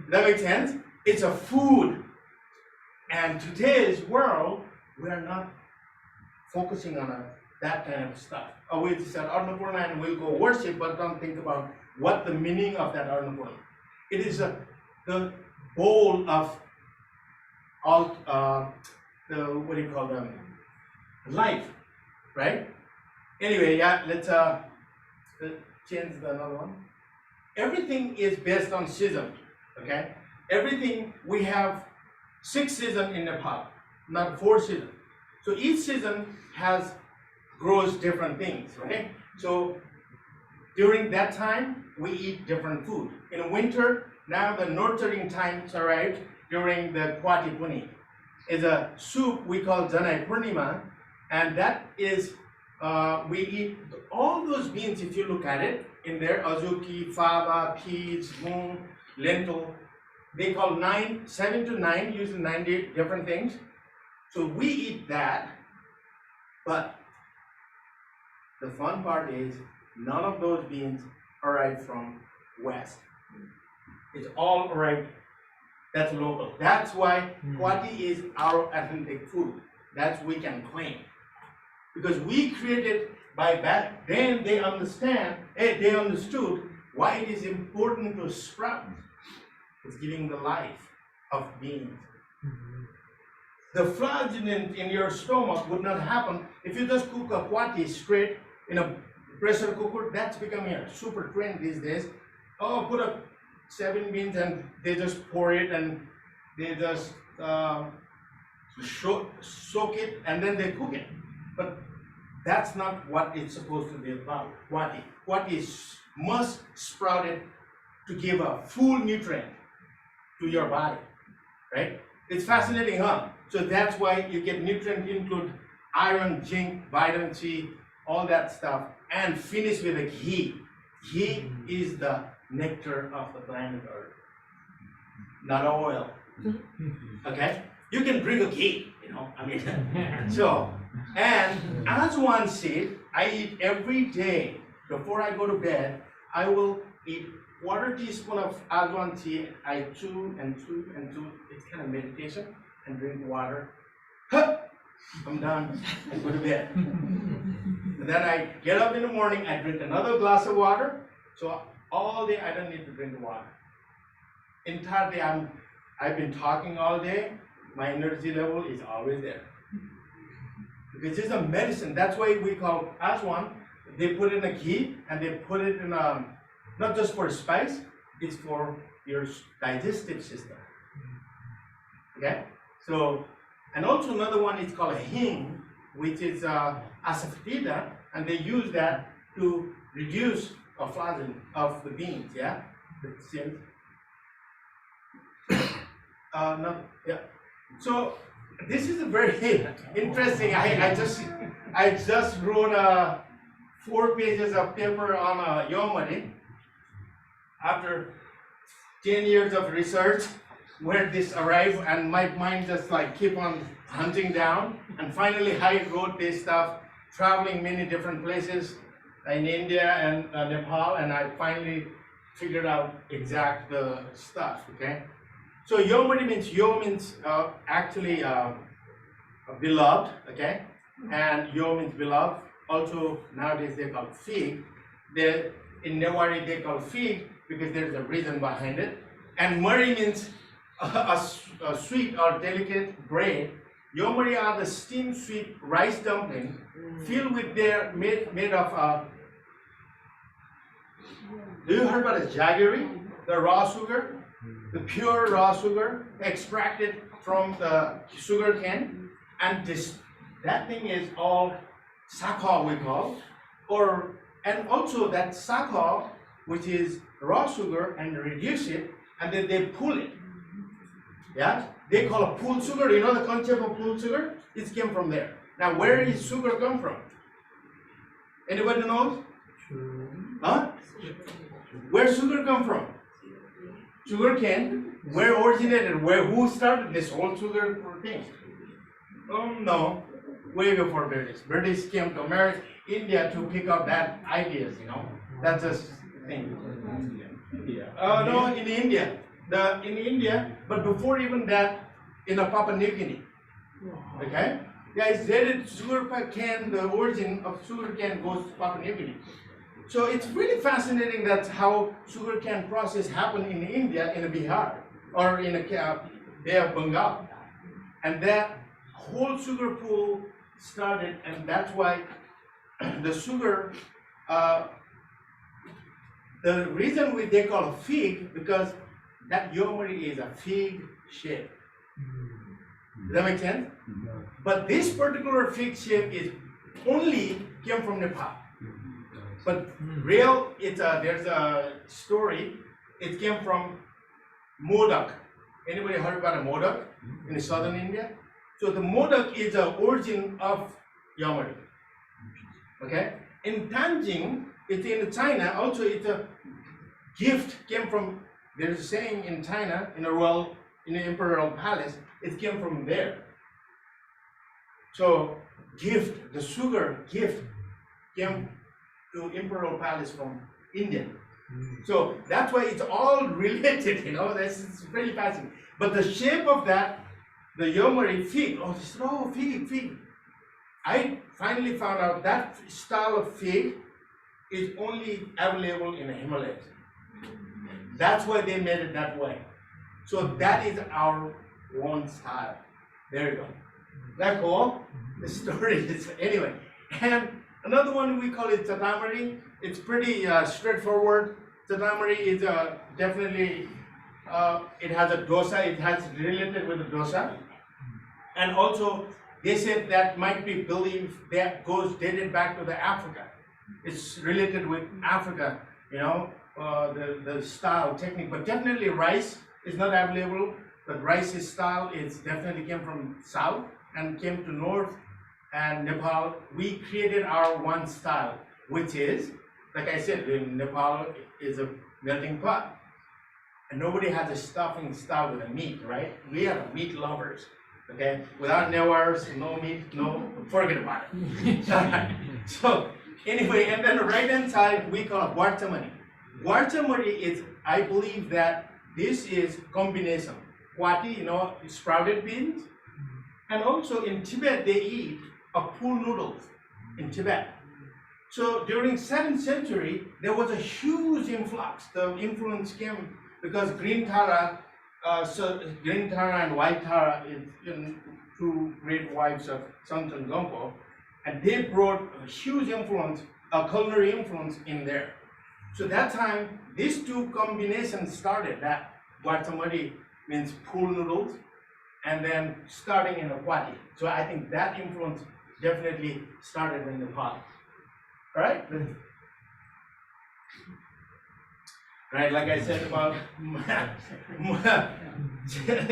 That makes sense? It's a food. And today's world, we are not focusing on that kind of stuff. We just said Annapurna and we'll go worship, but don't think about what the meaning of that Annapurna. It is the bowl of all what do you call them? Life, right? Anyway, yeah, let's change another one. Everything is based on season, okay? Everything, we have 6 seasons in Nepal, not 4 seasons. So each season grows different things, right? So during that time, we eat different food. In winter, now the nurturing times arrived during the Kwati Puni. Is a soup we call Janai Purnima, and that is, we eat all those beans, if you look at it, in there, azuki, fava, peas, moong, lentil. They call 7 to 9, using 90 different things. So we eat that, but the fun part is none of those beans arrive from West. It's all arrived, that's local. That's why Kwati is our authentic food. That's we can claim. Because we created by back then they understood why it is important to sprout. It's giving the life of beings. The flagellant in your stomach would not happen if you just cook a Kwati straight in a pressure cooker. That's becoming a super trend these days. Oh, put up 7 beans and they just pour it and they just soak it and then they cook it. But that's not what it's supposed to be about. Kwati. Kwati must sprout it to give a full nutrient to your body, right? It's fascinating, huh? So that's why you get nutrient include iron, zinc, vitamin C, all that stuff, and finish with a ghee. Ghee is the nectar of the planet Earth, not oil. Okay? You can drink a ghee, I mean. So, and as one seed, I eat every day. Before I go to bed, I will eat 1/4 teaspoon of Ajwan tea. I chew and chew and chew. It's kind of meditation and drink water. I'm done. I go to bed. And then I get up in the morning. I drink another glass of water. So all day I don't need to drink water. Entire day I've been talking all day. My energy level is always there. Because it's a medicine. That's why we call Ajwan. They put in a ghee and they put it in not just for spice, it's for your digestive system. Okay? So, and also another one is called a hing, which is asafoetida, and they use that to reduce a flagellant of the beans, yeah? No, yeah. So this is a very interesting. I just wrote 4 pages of paper on yomari after 10 years of research where this arrived, and my mind just like keep on hunting down, and finally I wrote this stuff, traveling many different places in India and Nepal, and I finally figured out exact stuff. Okay, so yomari means actually beloved. Okay, and yo means beloved. Also nowadays they call fig. In Newari they call fig because there's a reason behind it. And mari means a sweet or delicate bread. Yomari are the steamed sweet rice dumpling filled with their made of. Do you heard about the jaggery? The raw sugar, the pure raw sugar extracted from the sugar cane, and that thing is all sakha we call, and also that sakha, which is raw sugar, and reduce it, and then they pull it. Yeah, they call it pulled sugar. You know the concept of pulled sugar? It came from there. Now, where is sugar come from? Anybody knows? Huh? Where sugar come from? Sugar cane. Where originated? Who started this whole sugar thing? No, way before British. British came to America, India to pick up that ideas. That's a thing. No, in India. In India, but before even that, in Papua New Guinea. Okay? Yeah, it's dated sugar cane, the origin of sugar cane goes to Papua New Guinea. So it's really fascinating that how sugar cane process happened in India, in Bihar, or in Bay of Bengal. And that whole sugar pool started, and that's why the sugar, the reason they call it fig, because that yomari is a fig shape. Does that make sense? But this particular fig shape is only came from Nepal. But real, there's a story. It came from modak. Anybody heard about a modak in southern India? So the modak is the origin of yomari. Okay. In Tanjing, it's in China. Also, it's a gift came from. There's a saying in China, in the imperial palace, it came from there. So gift, the sugar gift came to imperial palace from India. So that's why it's all related, it's very fascinating. But the shape of that, the yomari fig, fig. I finally found out that style of fig is only available in the Himalayas. That's why they made it that way. So that is our one style. There you go. That cool? The story is anyway. And another one we call it tatamari. It's pretty straightforward. Tatamari is definitely it has a dosa. It has related with the dosa. And also they said that might be believed that goes dated back to the Africa. It's related with Africa, the style technique, but definitely rice is not available. But rice's style is definitely came from south and came to north and Nepal. We created our one style, which is, like I said, in Nepal is a melting pot, and nobody has a stuffing style with a meat, right? We are meat lovers. Okay, without Newars, no meat, no, forget about it. So anyway, and then the right hand side we call it guartamari. Guartamari is, I believe that this is combination. Guati, sprouted beans, and also in Tibet they eat pool noodles in Tibet. So during 7th century there was a huge influx. The influence came because green tara, green tara and white tara is two great wives of Santan Gompo, and they brought a huge influence, a culinary influence in there. So that time, these two combinations started. That guartamari means pool noodles, and then starting in a guati. So I think that influence definitely started in Nepal. All right? right? Like I said about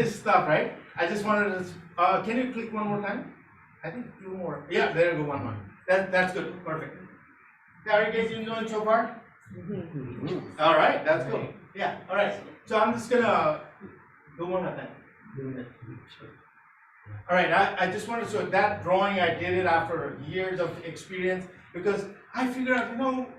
stuff, right? I just wanted to, can you click one more time? I think two more. Yeah, there you go, one more. That's good, perfect. Are you guys enjoying so far? All right, that's cool. Yeah, all right. So I'm just gonna do one of them. All right, I just wanted to show that drawing. I did it after years of experience because I figured out,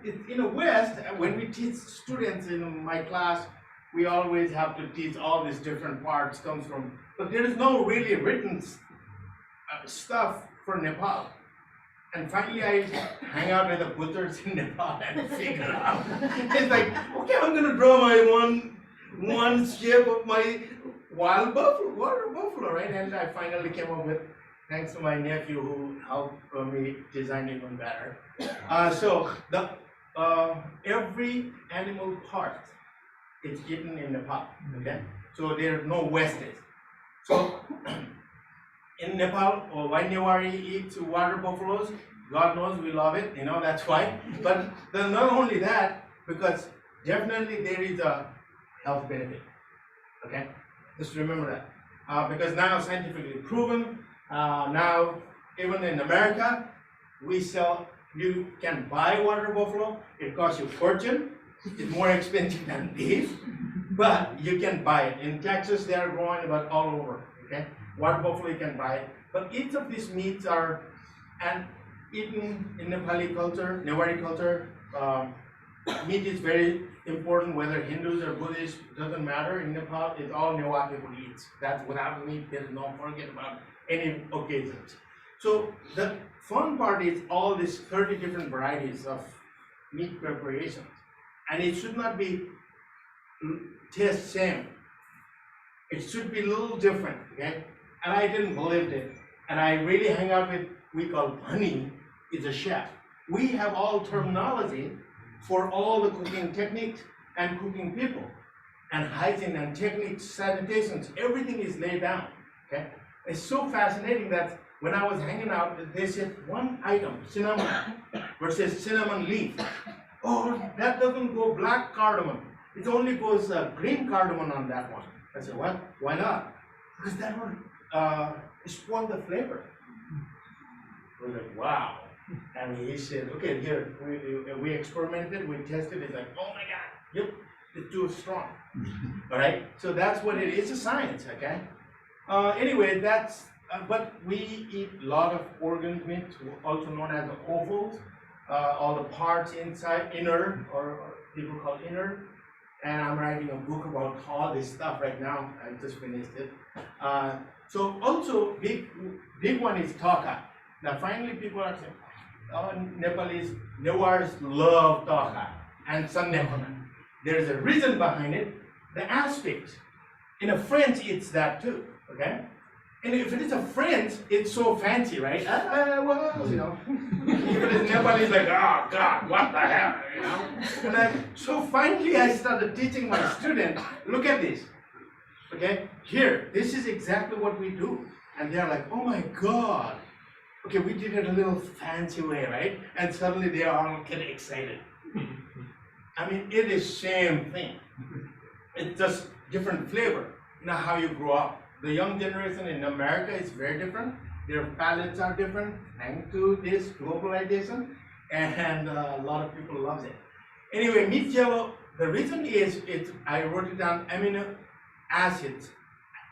in the West, when we teach students in my class, we always have to teach all these different parts comes from, but there is no really written stuff for Nepal. And finally, I hang out with the Buddhists in Nepal and figure out. It's like, okay, I'm gonna draw my one shape of my wild buffalo, water buffalo, right? And I finally came up with, thanks to my nephew who helped me design even better. So the every animal part is eaten in Nepal. Okay, so there are no wastage. So in Nepal, World Newah eats water buffaloes. God knows we love it, that's why. But then not only that, because definitely there is a health benefit. Okay, just remember that. Because now scientifically proven, now even in America, you can buy water buffalo. It costs you a fortune. It's more expensive than beef, but you can buy it. In Texas, they are growing about all over. Okay, water buffalo you can buy it. But each of these meats are eaten in Nepali culture, Newari culture. Meat is very important, whether Hindus or Buddhists, doesn't matter. In Nepal, it's all Newah people eat. That's without meat, there's no forget about any occasions. So the fun part is all these 30 different varieties of meat preparations. And it should not be taste same. It should be a little different, okay? And I didn't believe it. And I really hang out with, we call Bhani, is a chef. We have all terminology for all the cooking techniques and cooking people. And hygiene and techniques, sanitations, everything is laid down, okay? It's so fascinating that when I was hanging out, they said one item, cinnamon versus cinnamon leaf. Oh, that doesn't go black cardamom. It only goes green cardamom on that one. I said, what? Why not? Because that would spoil the flavor. I was like, wow. And he said, okay, here, we experimented, we tested, it's like, oh my God, yep, it's too strong. All right, so that's what it is, a science, okay? Anyway, but we eat a lot of organ meat, also known as the offals, all the parts inside, inner, or people call inner. And I'm writing a book about all this stuff right now. I just finished it. So also, big one is taka. Now finally people are saying, Nepalese, Newars love taka and Sannepana. There's a reason behind it, the aspects. In a French, it's that too, okay? And if it is a French, it's so fancy, right? Well, If it is Nepalese, like, oh God, what the hell, And so finally I started teaching my students, look at this, okay? Here, this is exactly what we do. And they're like, oh my God. Okay, we did it a little fancy way, right? And suddenly they all get excited. I mean, it is same thing. It's just different flavor. Now how you grow up. The young generation in America is very different. Their palates are different, thanks to this globalization, and a lot of people love it. Anyway, meat jello, the reason is, I wrote it down, amino acids.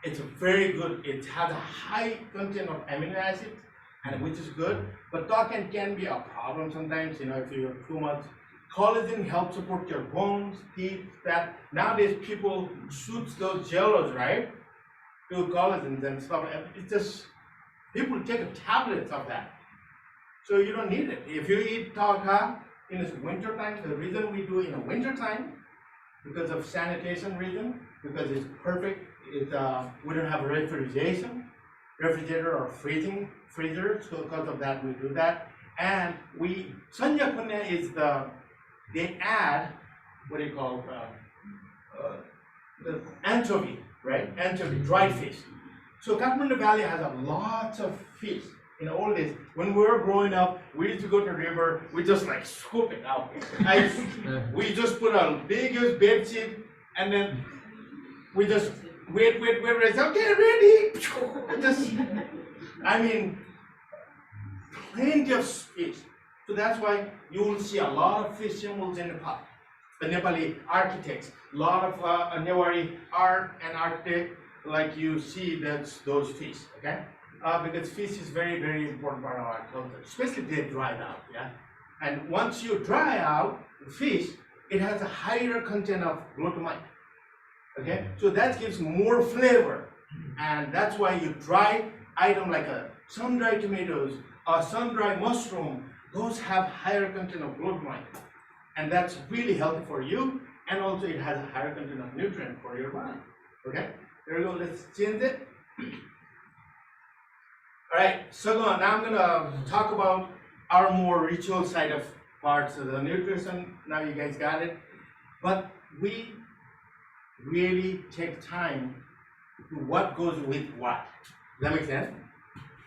It's very good. It has a high content of amino acids, and which is good, but taka can be a problem sometimes, if you have too much. Collagen helps support your bones, teeth, fat. Nowadays people shoot those jellos, right? To collagen and stuff. It's just, people take tablets of that. So you don't need it. If you eat taka in the winter time, the reason we do it in the winter time, because of sanitation reason, because it's perfect, we don't have refrigerator or freezer, so because of that we do that. And Sanya Punya is they add, what do you call the anchovy, right? Anchovy, dried fish. So Kathmandu Valley has a lot of fish. in old days, when we were growing up, we used to go to the river, we just like scoop it out. We just put a big huge bed sheet, and then we just wait, it's okay, ready. Just, I mean, plenty of fish. So that's why you will see a lot of fish symbols in Nepal. The Nepali architects, a lot of Newari art and architect, like you see those fish, okay? Because fish is very, very important part of our culture, especially they dried out, yeah? And once you dry out the fish, it has a higher content of glutamate, okay? So that gives more flavor, and that's why you dry item like sun-dried tomatoes or sun-dried mushroom, those have higher content of glutamate, and that's really healthy for you, and also it has a higher content of nutrient for your body, okay? There we go, let's change it. All right, so now I'm gonna talk about our more ritual side of parts of the nutrition. Now you guys got it, but we really take time to what goes with what. Does that make sense?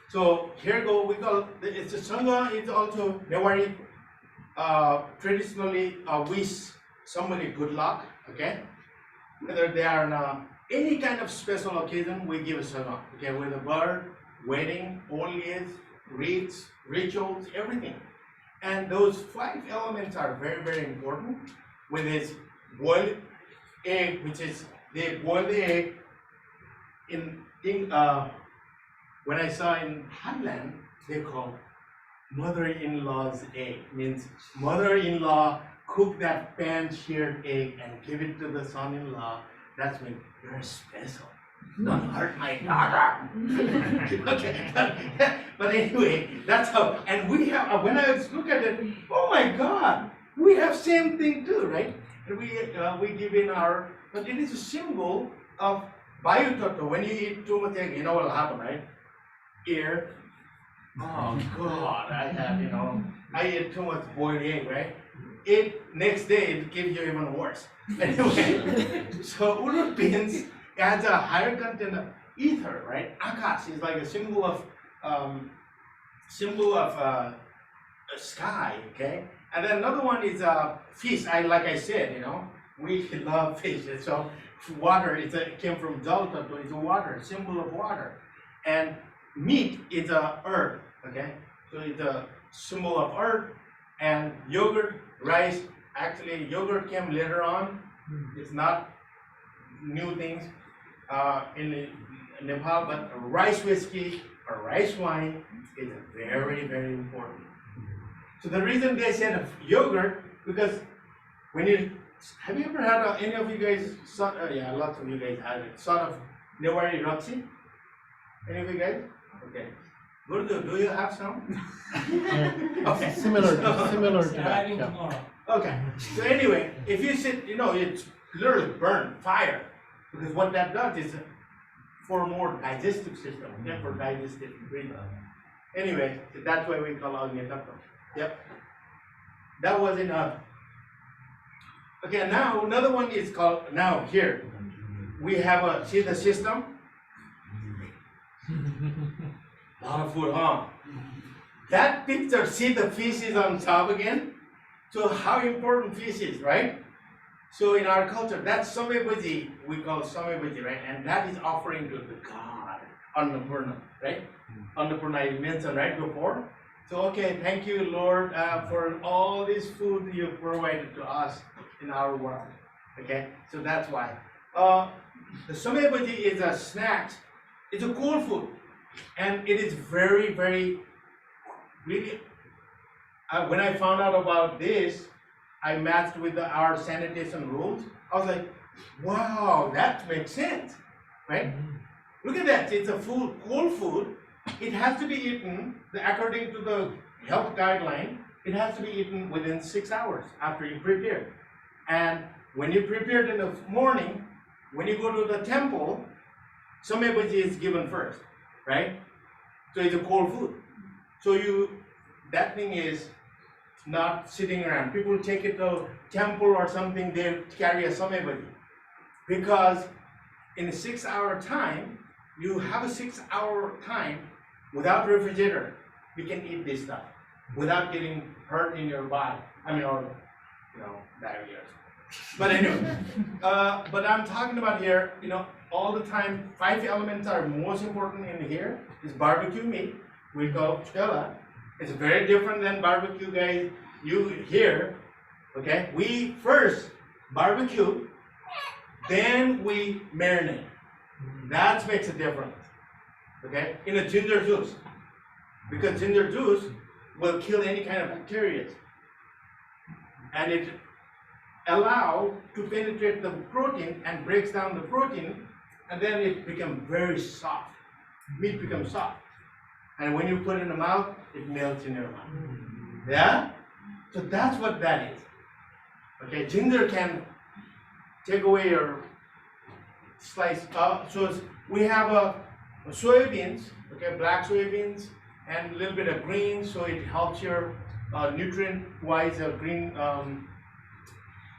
So here go, we call it's a sangha. It's also Newari traditionally wish somebody good luck. Okay, whether they are on any kind of special occasion, we give a sangha. Okay, with a bird, wedding, foliage, rites, rituals, everything. And those 5 elements are very, very important. With this boiled egg, which is they boil the egg in when I saw in Thailand, they call mother-in-law's egg. Means mother-in-law cook that pan-seared egg and give it to the son-in-law. That's when you're special. Don't hurt my daughter. Okay, but anyway, that's how. And we have. When I look at it, oh my God, we have same thing too, right? And we give in our, but it is a symbol of Bayutattva. When you eat too much egg, you know what will happen, right? Ear. Oh God, I ate too much boiled egg, right? Next day it gives you even worse. Anyway, so urut beans adds a higher content of ether, right? Akash is like a symbol of sky, okay? And then another one is fish. Like I said, we love fish. And so water, it came from Jal Tattva, it's a water, symbol of water. And meat is a earth, okay? So it's a symbol of earth. And yogurt, rice, actually yogurt came later on. It's not new things in Nepal, but rice whiskey or rice wine is very, very important. So the reason they said yogurt, because have you ever had any of you guys, yeah, lots of you guys had it, sort of Newari Rotsi? Any of you guys? Okay. Gurdu, do you have some? Okay. Similar to that. Arriving Yeah. tomorrow. Okay. So anyway, if you sit, it's literally burn, fire. Because what that does is for more digestive system, okay, for digestive breathing. Anyway, so that's why we call Agnya Tattva. Yep. That was enough. Okay, now another one is called, now here, we have see the system? A lot of food, huh? That picture, see the fish is on top again? So how important fish is, right? So in our culture, that's Samebhaji, we call Samebhaji, right? And that is offering to the God, Annapurna, right? Annapurna I mentioned right before. So okay, thank you Lord for all this food you provided to us in our world. Okay, so that's why. The Samebhaji is a snack, it's a cool food. And it is very, very, really, when I found out about this, I matched with our sanitation rules. I was like, wow, that makes sense, right? Look at that, it's a food, cold food. It has to be eaten, according to the health guideline, it has to be eaten within 6 hours after you prepare. And when you prepare it in the morning, when you go to the temple, Samebhaji is given first, right? So it's a cold food. So that thing is not sitting around. People take it to temple or something, they carry a Samebhaji. Because in a 6 hour time, you have a 6 hour time without refrigerator, you can eat this stuff without getting hurt in your body. I mean, or diarrhea. But anyway, but I'm talking about here, all the time, 5 elements are most important in here. Is barbecue meat, we call chela. It's very different than barbecue, guys. You hear, okay? We first barbecue, then we marinate. That makes a difference, okay? In a ginger juice, because ginger juice will kill any kind of bacteria, and it allow to penetrate the protein and breaks down the protein, and then it becomes very soft. Meat becomes soft, and when you put it in the mouth, it melts in your mouth. Yeah, so that's what that is. Okay, ginger can take away your slice. So we have soybeans, okay, black soybeans, and a little bit of green, so it helps your nutrient-wise green.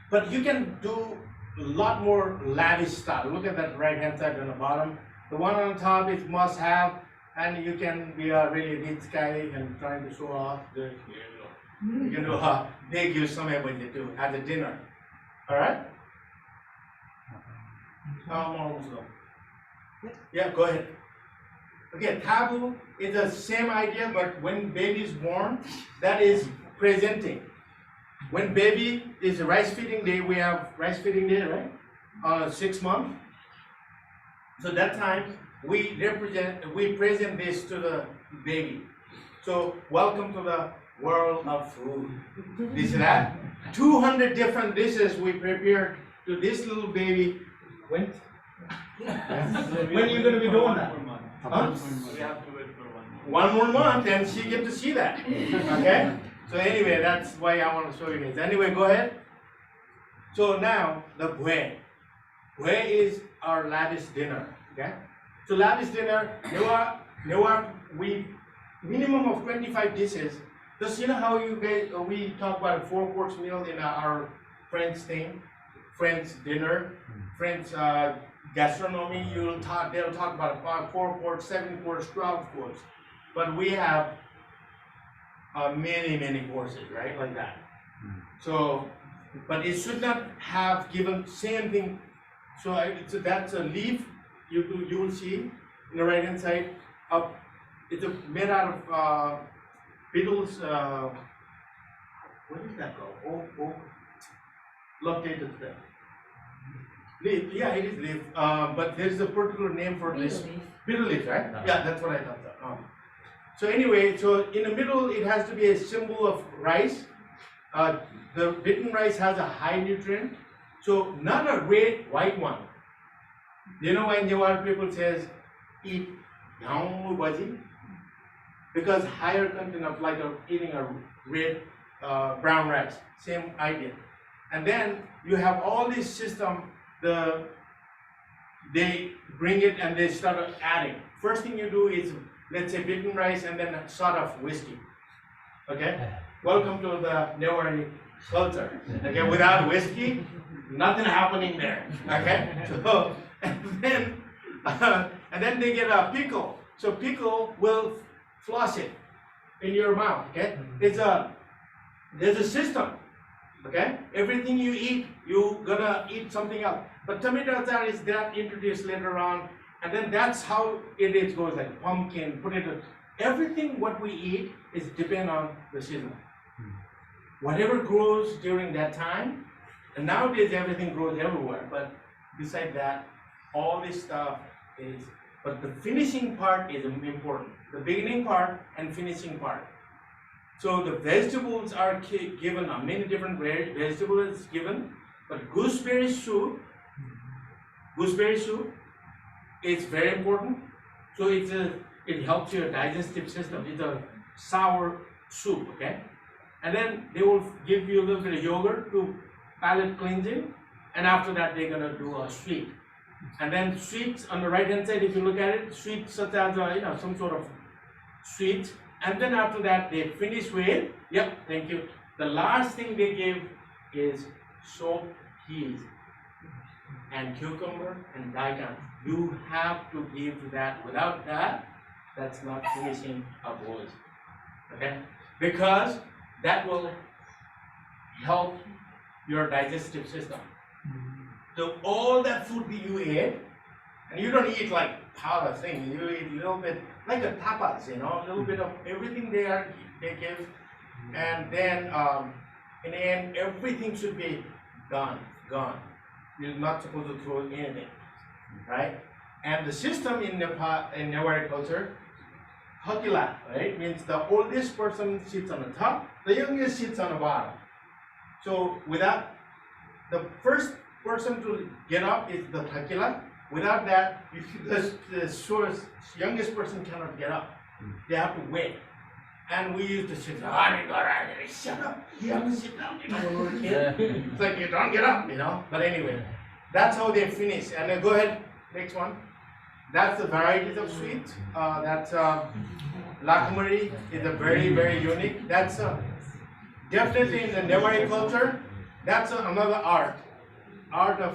But you can do a lot more lavish stuff. Look at that right-hand side on the bottom. The one on top is must-have, and you can be a really rich guy and trying to show off. You can do a big use somewhere with it too at the dinner. All right? Almost done. Yeah, go ahead. Okay, taboo is the same idea, but when baby is born, that is presenting. When baby is rice feeding day, we have rice feeding day, right? 6 months. So that time we present this to the baby. So welcome to the world of food. This and that. 200 different dishes we prepared to this little baby. When? When are you going to be doing that? Huh? One more month, and she get to see that. Okay? So anyway, that's why I want to show you guys. Anyway, go ahead. So now the bue. Bue is our lavish dinner. Okay? So lavish dinner, we minimum of 25 dishes. Just how you guys we talk about a 4-course meal in our French thing, French dinner, French gastronomy. They'll talk about 4-course, 7-course, 12-course. But we have many courses, right? Like that. So, but it should not have given same thing. So that's a leaf. You will see in the right hand side. It's made out of beetles. What is that called? Oak. Located there. Leaf. Yeah, it is leaf. But there's a particular name for this. Beetle leaf, right? Yeah, that's what I thought. So anyway, so in the middle, it has to be a symbol of rice. The beaten rice has a high nutrient, so not a red, white one. You know why Newah people says eat young bhaji? Because higher content of like eating a red, brown rice, same idea. And then you have all this system. They bring it and they start adding. First thing you do is, let's say, beaten rice and then a shot of whiskey. Okay? Welcome to the Newah culture. Okay? Without whiskey, nothing happening there. Okay? So, and then they get a pickle. So pickle will floss it in your mouth. Okay? There's a system. Okay? Everything you eat, you're gonna eat something else. But tomato achaar is that introduced later on. And then that's how it goes, like pumpkin, potato. Everything what we eat is depend on the season. Whatever grows during that time, and nowadays everything grows everywhere. But beside that, all this stuff is, but the finishing part is important. The beginning part and finishing part. So the vegetables are given, many different vegetables given, but gooseberry soup is very important. So it helps your digestive system. It's a sour soup, okay? And then they will give you a little bit of yogurt to palate cleansing, and after that they're gonna do a sweet. And then sweets on the right hand side, if you look at it, sweets such as some sort of sweets. And then after that they finish with, thank you. The last thing they give is soaked peas and cucumber and daikon. You have to give that. Without that, that's not finishing a bowl. Okay? Because that will help your digestive system. So all that food that you eat, and you don't eat like powder thing, you eat a little bit like a tapas, you know, a little bit of everything they give, and then in the end everything should be gone. You're not supposed to throw anything, right? And the system in Nepal, in Newari culture, Hakila, right, means the oldest person sits on the top, the youngest sits on the bottom. So without the first person to get up is the Hakila. Without that, the youngest person cannot get up. They have to wait. And we used to sit down, shut up, you have to sit down, you know, when we were kids. It's like you don't get up, you know. But anyway, that's how they finish. And then go ahead, next one. That's the varieties of sweets. That's Lakumari is a very, very unique. That's definitely in the Newari culture. That's another art of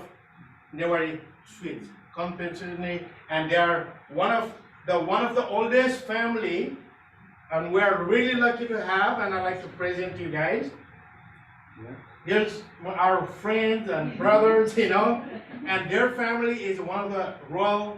Newari sweets, conventionally, and they are one of the oldest family, and we are really lucky to have. And I'd like to present you guys. Here's our friends and brothers, you know, and their family is one of the royal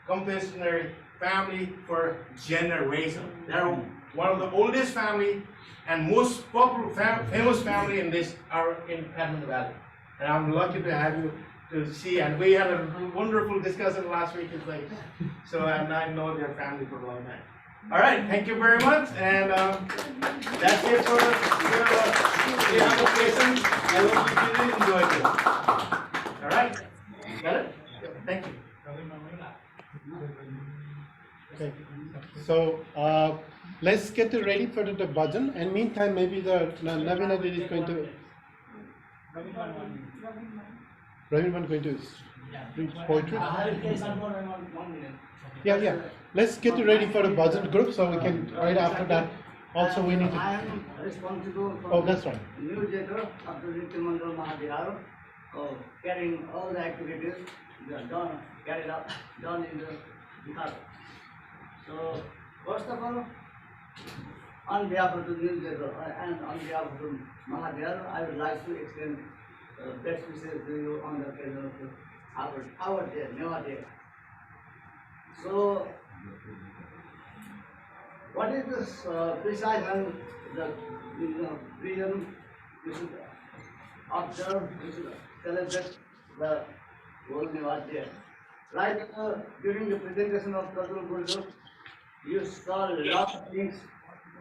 conventionary family for generations. They're one of the oldest family and most popular famous family in this are in Kathmandu Valley. And I'm lucky to have you to see. And we had a wonderful discussion last week. It's like, so and I know their family for a long time. All right, thank you very much, and that's it for the application. I hope you really enjoyed it. All right, got it? Thank you. Okay, so let's get ready for the bhajan, and meantime maybe the Navina Didi is going to, Ravinman going to read poetry. Yeah. Let's get ready for the bhajan group, so we can right after that. Also, we need to. I am responsible for Oh, that's right. newsletter of the Nitya Mandal Mahadihar, carrying all the activities carried out done in the Bihar. So, first of all, on behalf of the newsletter and on behalf of the Mahadihar, I would like to extend best wishes to you on the occasion of our day, Newah Day. So, what is this precise and the reason we should observe, we should celebrate the World Newah Day? Like during the presentation of Kadul Gurdu, you saw a lot of things,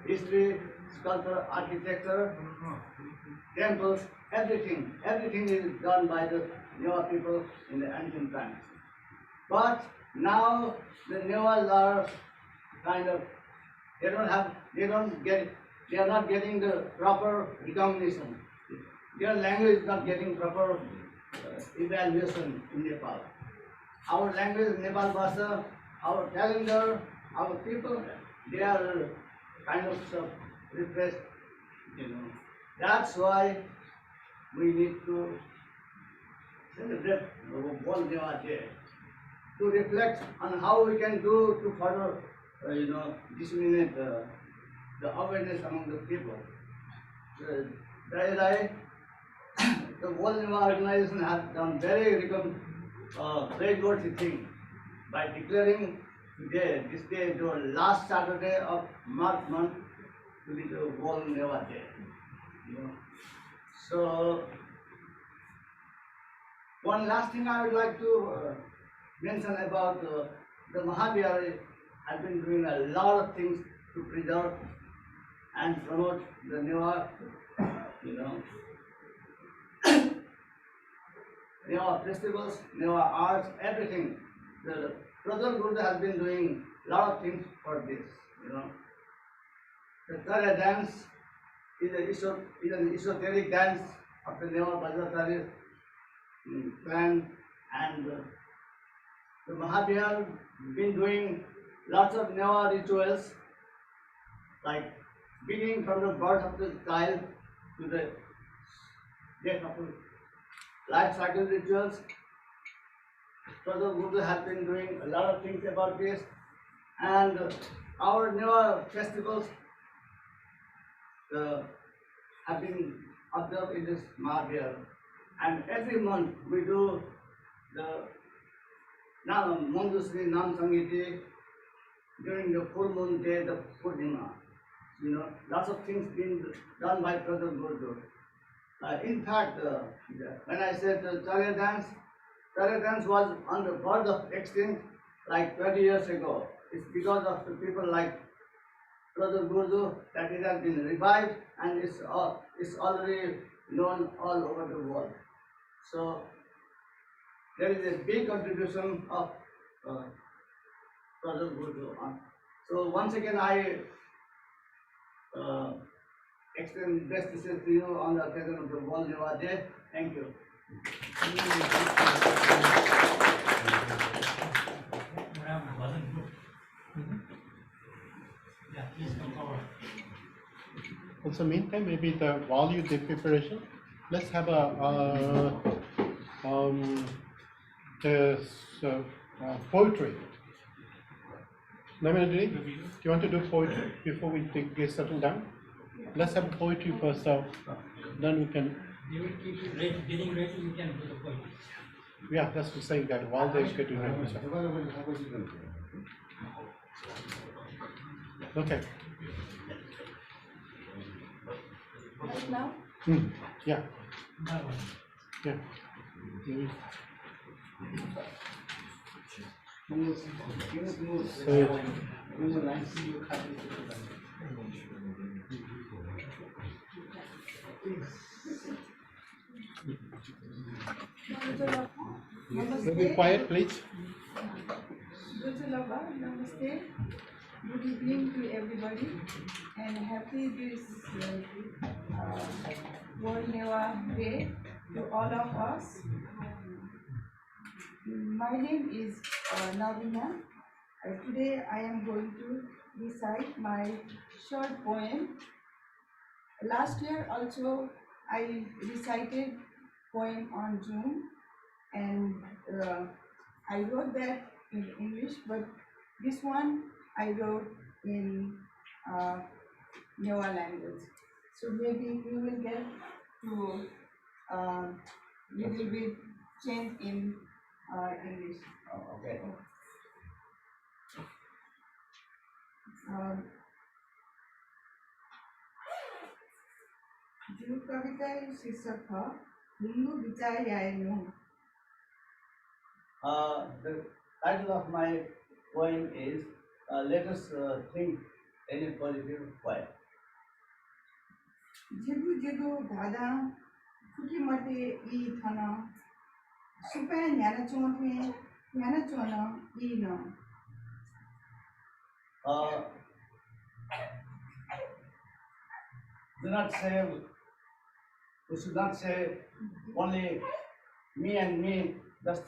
history, sculpture, architecture, temples, everything is done by the Newah people in the ancient times. But now the Newahs are kind of, they are not getting the proper recognition. Their language is not getting proper evaluation in Nepal. Our language, Nepal Bhasha, our calendar, our people, they are kind of repressed, you know. That's why we need to celebrate World Newah Day, to reflect on how we can do to further, disseminate the awareness among the people. The World Newah organization has done very praiseworthy thing by declaring today, this day, the last Saturday of March month, to be the World Newah Day. You know. So, one last thing I would like to mention about the Mahavihar has been doing a lot of things to preserve and promote the Newah, Newah festivals, Newah arts, everything. The Pradhan Guru has been doing a lot of things for this, The Tara dance is an esoteric dance of the Newah Bajratari clan, and the Mahavihar been doing lots of Newah rituals, like beginning from the birth of the child to the death of the life cycle rituals. Pradhan Guru has been doing a lot of things about this, and our Newah festivals have been observed in this month here, and every month we do the Mundusri Nam Sangiti during the full moon day, the Purnima. Lots of things being done by Brother Gurdu. In fact, when I said the Charya dance was on the verge of extinct like 20 years ago. It's because of the people like Brother Gurdu that it has been revived and it's already known all over the world. So there is a big contribution of Brother Gurdu. So once again I extend best wishes to you on the occasion of the World Newah Day. Thank you. Madam Bhajan group. Yeah, please come forward. Also, meantime, maybe while you did preparation, let's have poetry. Naminadri, do you want to do poetry before we get settled down? Let's have poetry first, so then we can. You will keep it ready, getting ready, you can do the poetry. Yeah, that's what I'm saying, that while they're getting ready. So. Okay. Right now? Yeah. That one. Yeah. Maybe. Be quiet, please. Namaste. Good evening to everybody, and happy this World Newah Day to all of us. My name is Navina. Today I am going to recite my short poem. Last year also I recited poem on Zoom, and I wrote that in English, but this one I wrote in Newah language. So maybe we will get to little bit change in English. Okay. जो कविता शीर्षक था हिंदू विचार आएनु. The title of my poem is Let Us Think in a Positive Way. जेगु जेगु धादा फुकी मते ई थना सुपे न्याना चोना ई न. Do not say, we should not say only me and me, just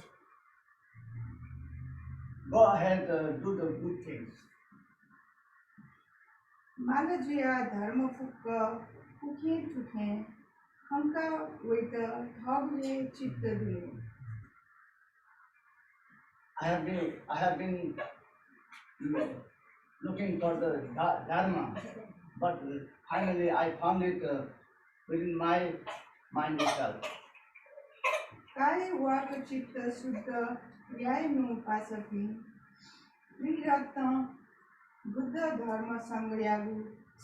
go ahead, do the good things. मालजिया धर्म फुक फुके ठुके हमका वेत थगले चित्त दिने. I have been looking for the dharma, but finally I found it within my mind itself. काय वाक चित्त शुद्ध यायनु passkey विरत्न Buddha धर्म संग्रयागु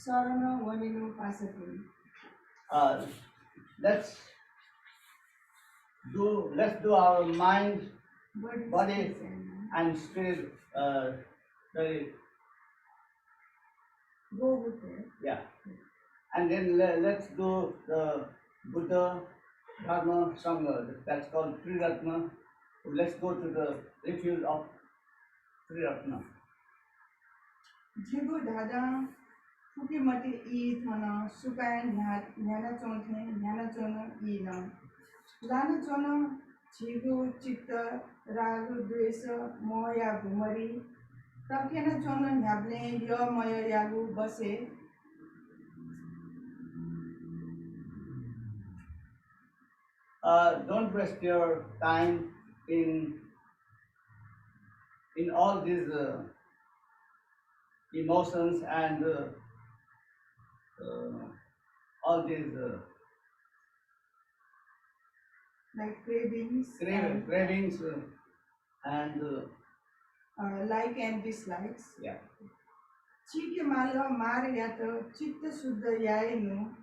शरण वनिनु passkey. Let's do our mind, body, and spirit very. Go with it. Yeah, and then let's do the Buddha Dharma Sangha. That's called Triratna. Let's go to the refuge of Triratna. झिगु धादा फुकी मते ई थना सुपाय न्याना चोन ई न. लाना चोन झिगु चित्त राग द्वेष मोह या भुमरी तकेन चोन न्याब्ने य मय यागु बसे. Don't waste your time in all these emotions and all these like cravings, cravings and like and dislikes. yeah. Chike malo mare yato chitta suddha yaenu,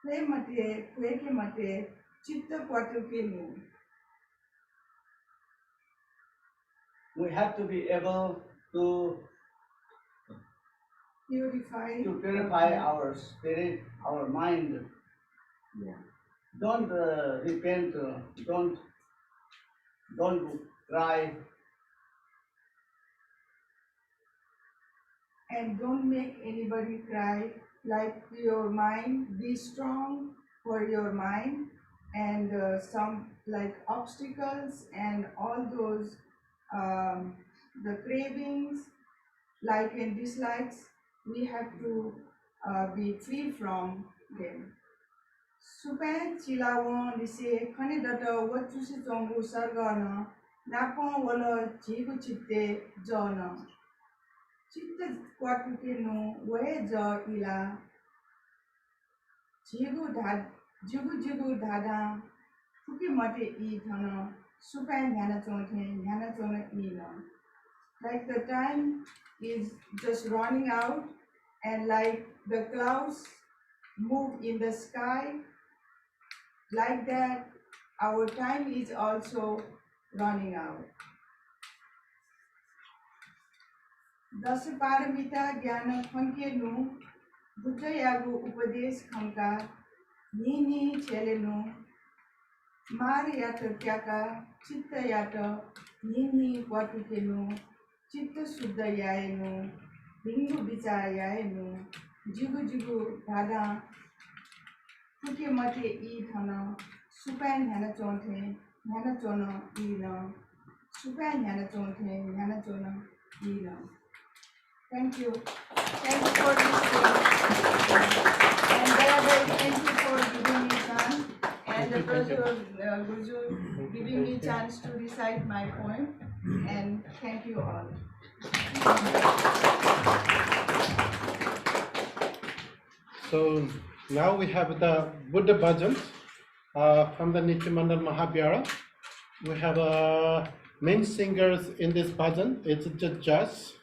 kwe mate, chitta kwatu. We have to be able to purify our spirit, our mind. Yeah. Don't repent, don't cry, And don't make anybody cry. Like your mind, be strong for your mind, and some like obstacles and all those the cravings, like and dislikes, we have to be free from them. Supan chilawon lise khane data what to see tongu sargana napon wala jigu chitte jana. Chitta kwatu kenu we ja ila jigu dada fuki mate e thana supan yana chona e na. Like the time is just running out, and like the clouds move in the sky, like that our time is also running out. दस पारमिता ज्ञान खंकेनु बुद्ध यागु उपदेश खंका नी चलेनु मार यात त्याका चित्त यात नी क्वाटुकेनु चित्त शुद्ध याएनु हिंगु विचार याएनु जुगु धादा फुके मते ई थन सुपान ध्यान चोंथे ध्यान चोन ई न सुपान ध्यान चोंथे ध्यान चोन ई न. Thank you. Thank you for listening. And Dayabai, thank you for giving me chance. And the brother Guruji giving me chance to recite my poem. And thank you all. So now we have the Buddha Bhajan from the Nityamandal Mahabhyara. We have main singers in this bhajan. It's just jazz.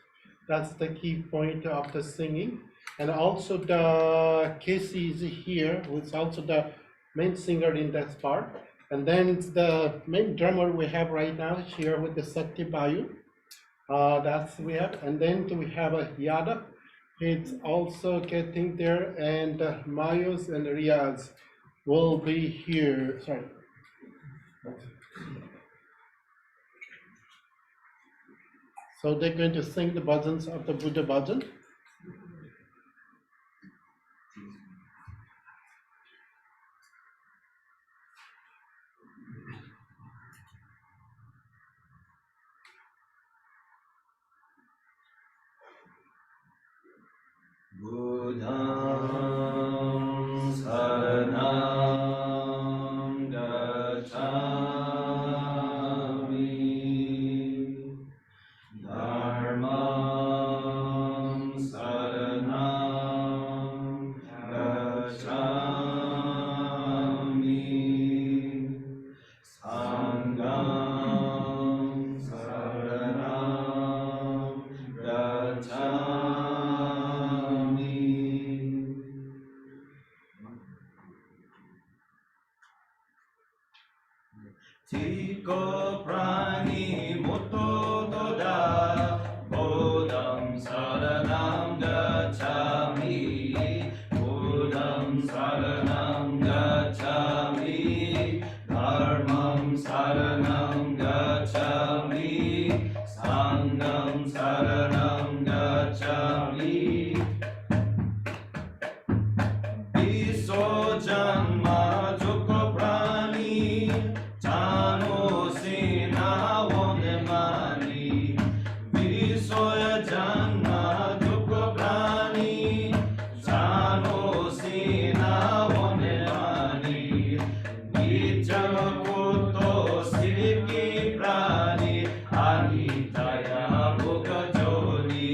That's the key point of the singing. And also the Casey is here, who's also the main singer in that part. And then the main drummer we have right now here with the Sakti Bayu. That's we have. And then we have a Yada. It's also getting there, and Mayus and Riaz will be here. Sorry. So they're going to sing the bhajans of the Buddha Bhajan. Buddham saranam gacchami, Dharmam saranam gacchami, Sangham saranam gacchami. Tiko prani mutto toda, Buddham saranam gacchami, Buddham saranam gacchami, Dharmam saranam gacchami, Sangham saranam gacchami. Viso janma jukko prani, Jano sena wandemani, Visoya janma jukko prani, Jano sena wandemani, Nijja kutto sirki prani, Anitaya bhuka joni,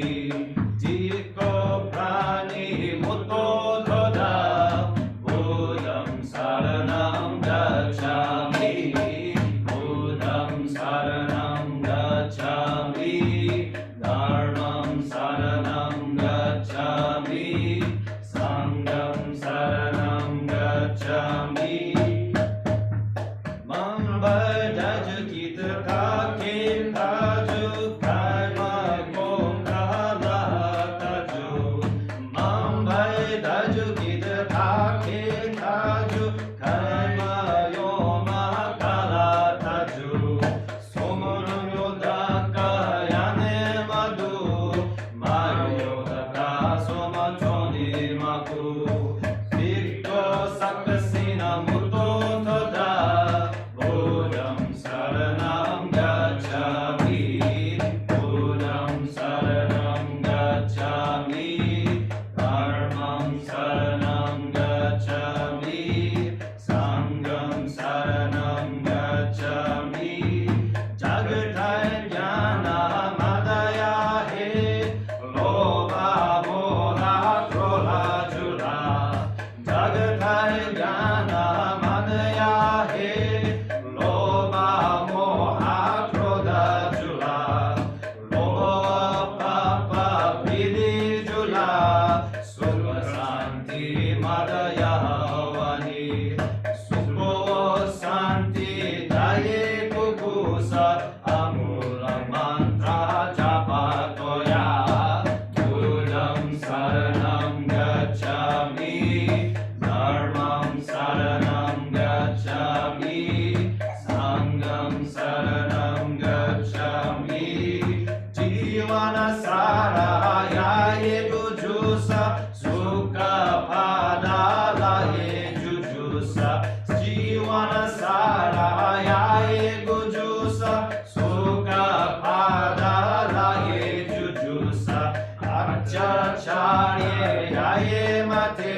lae gujusa, suka pada lae jujusa, acca charye yaye mate,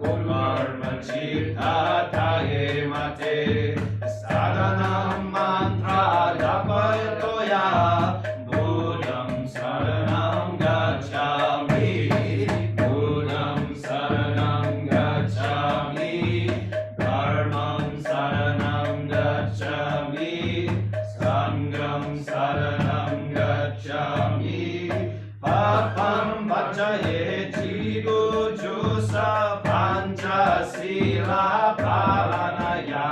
karma chitta taye mate, sadhanam mantra japayatoya, Buddham saranam gacchami, Buddham saranam gacchami, Dharmam saranam gacchami, Sangham saranam gacchami, Papam pachaye jigo jusa pancha sila palanaya,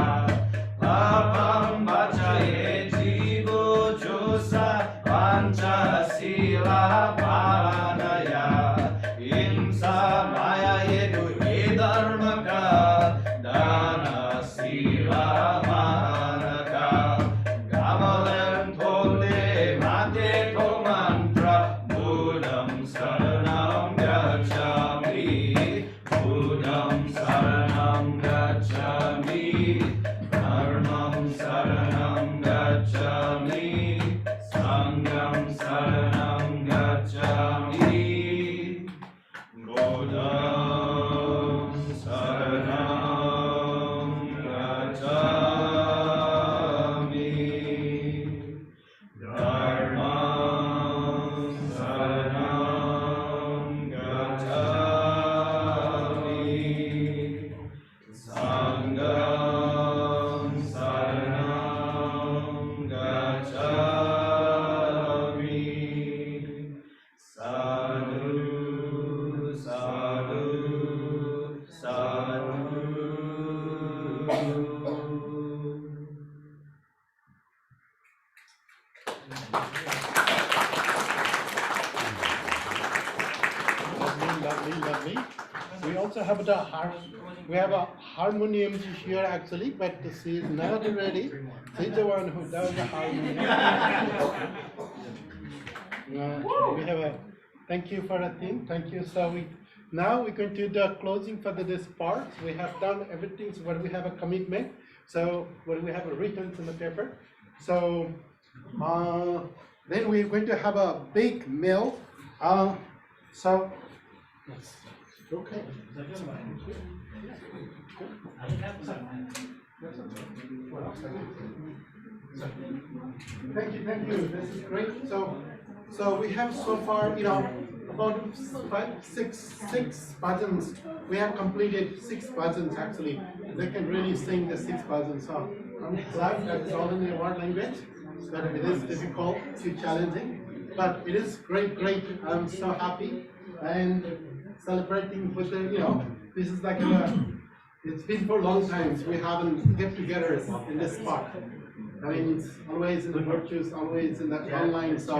Papam pachaye jigo jusa pancha sila palanaya, Imsa maya yedu edharmaka, Dana sila manaka, Gavalem tole mate to mantra, Buddham saranam gacchami, Buddham saranam gacchami, Dharmam saranam gacchami, Sangham saranam gacchami, Buddham saranam gacchami, Dharmam saranam gacchami, Sangham saranam gacchami, sadhu, sadhu, sadhu. Lovely. We also have we have a harmonium here actually, but she is not ready. She's the one who does the harmonium. We have a thank you for the thing. Thank you. So now we're going to do the closing for this part. We have done everything. So when we have a commitment, so when we have a written in the paper, so then we're going to have a big meal. So yes, okay. Thank you. This is great. So we have so far, about six bhajans. We have completed 6 bhajans actually. They can really sing the 6 bhajans. So I'm glad that it's all in the word language. But it is difficult, too challenging. But it is great. I'm so happy and celebrating with the, this is like it's been for a long time. We haven't get together in this spot. I mean, it's always in the virtues, always in the online, so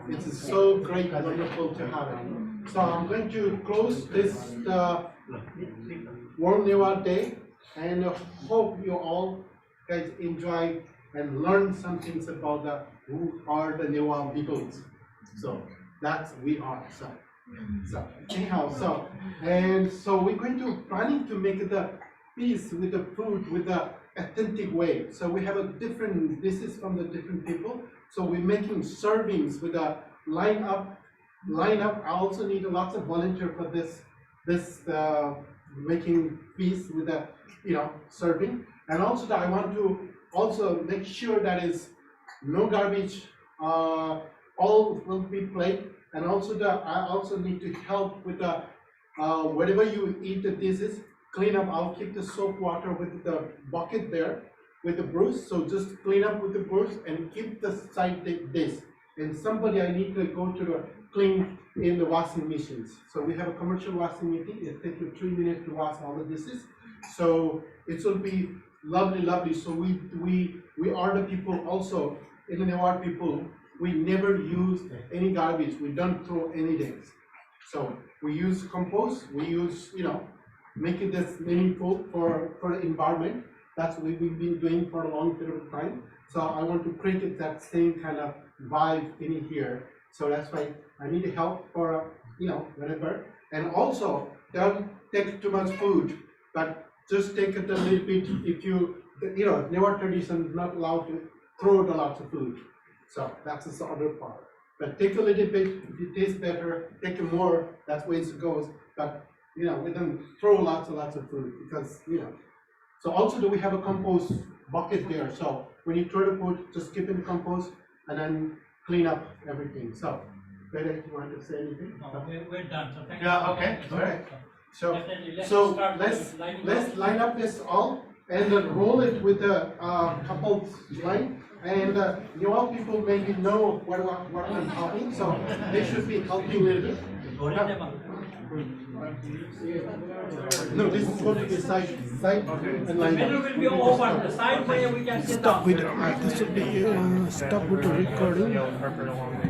it's so great, wonderful to have it. So I'm going to close this World Newah Day, and hope you all guys enjoy and learn some things about who are the Newah peoples. So that's we are. So anyhow, so we're going to planning to make the peace with the food with the authentic way. So we have a different dishes from the different people. So we're making servings with a line up. I also need lots of volunteer for this making peace with the serving. And also I want to also make sure that is no garbage. All will be played. And also I also need to help with the whatever you eat the dishes, clean up. I'll keep the soap water with the bucket there with the brush. So just clean up with the brush and keep the side dish. And somebody I need to go to the clean in the washing machines. So we have a commercial washing machine. It takes you 3 minutes to wash all the dishes. So it will be lovely. So we are the people also in the Newah people. We never use any garbage. We don't throw any things. So we use compost. We use make it this meaningful for the environment. That's what we've been doing for a long period of time. So I want to create that same kind of vibe in here. So that's why I need help for whatever. And also don't take too much food, but just take it a little bit. If you you know, Newah tradition is not allowed to throw out a lot of food. So that's the other part. But take a little bit, if it tastes better, take more, that's ways it goes. But, you know, we don't throw lots of food because, you know. So also do we have a compost bucket there? So when you throw the food, just keep in the compost and then clean up everything. So, Veda, you want to say anything? No, we're done, so thank you. Yeah, okay, all right. So, Definitely, so start let's lining let's up. line up this all and then roll it with a couple line. And Newah people maybe know what I'm talking, so they should be helping a little bit. No, this is going to be side and line Middle up. will be open, the side where we can sit down. This would be stop with the recording.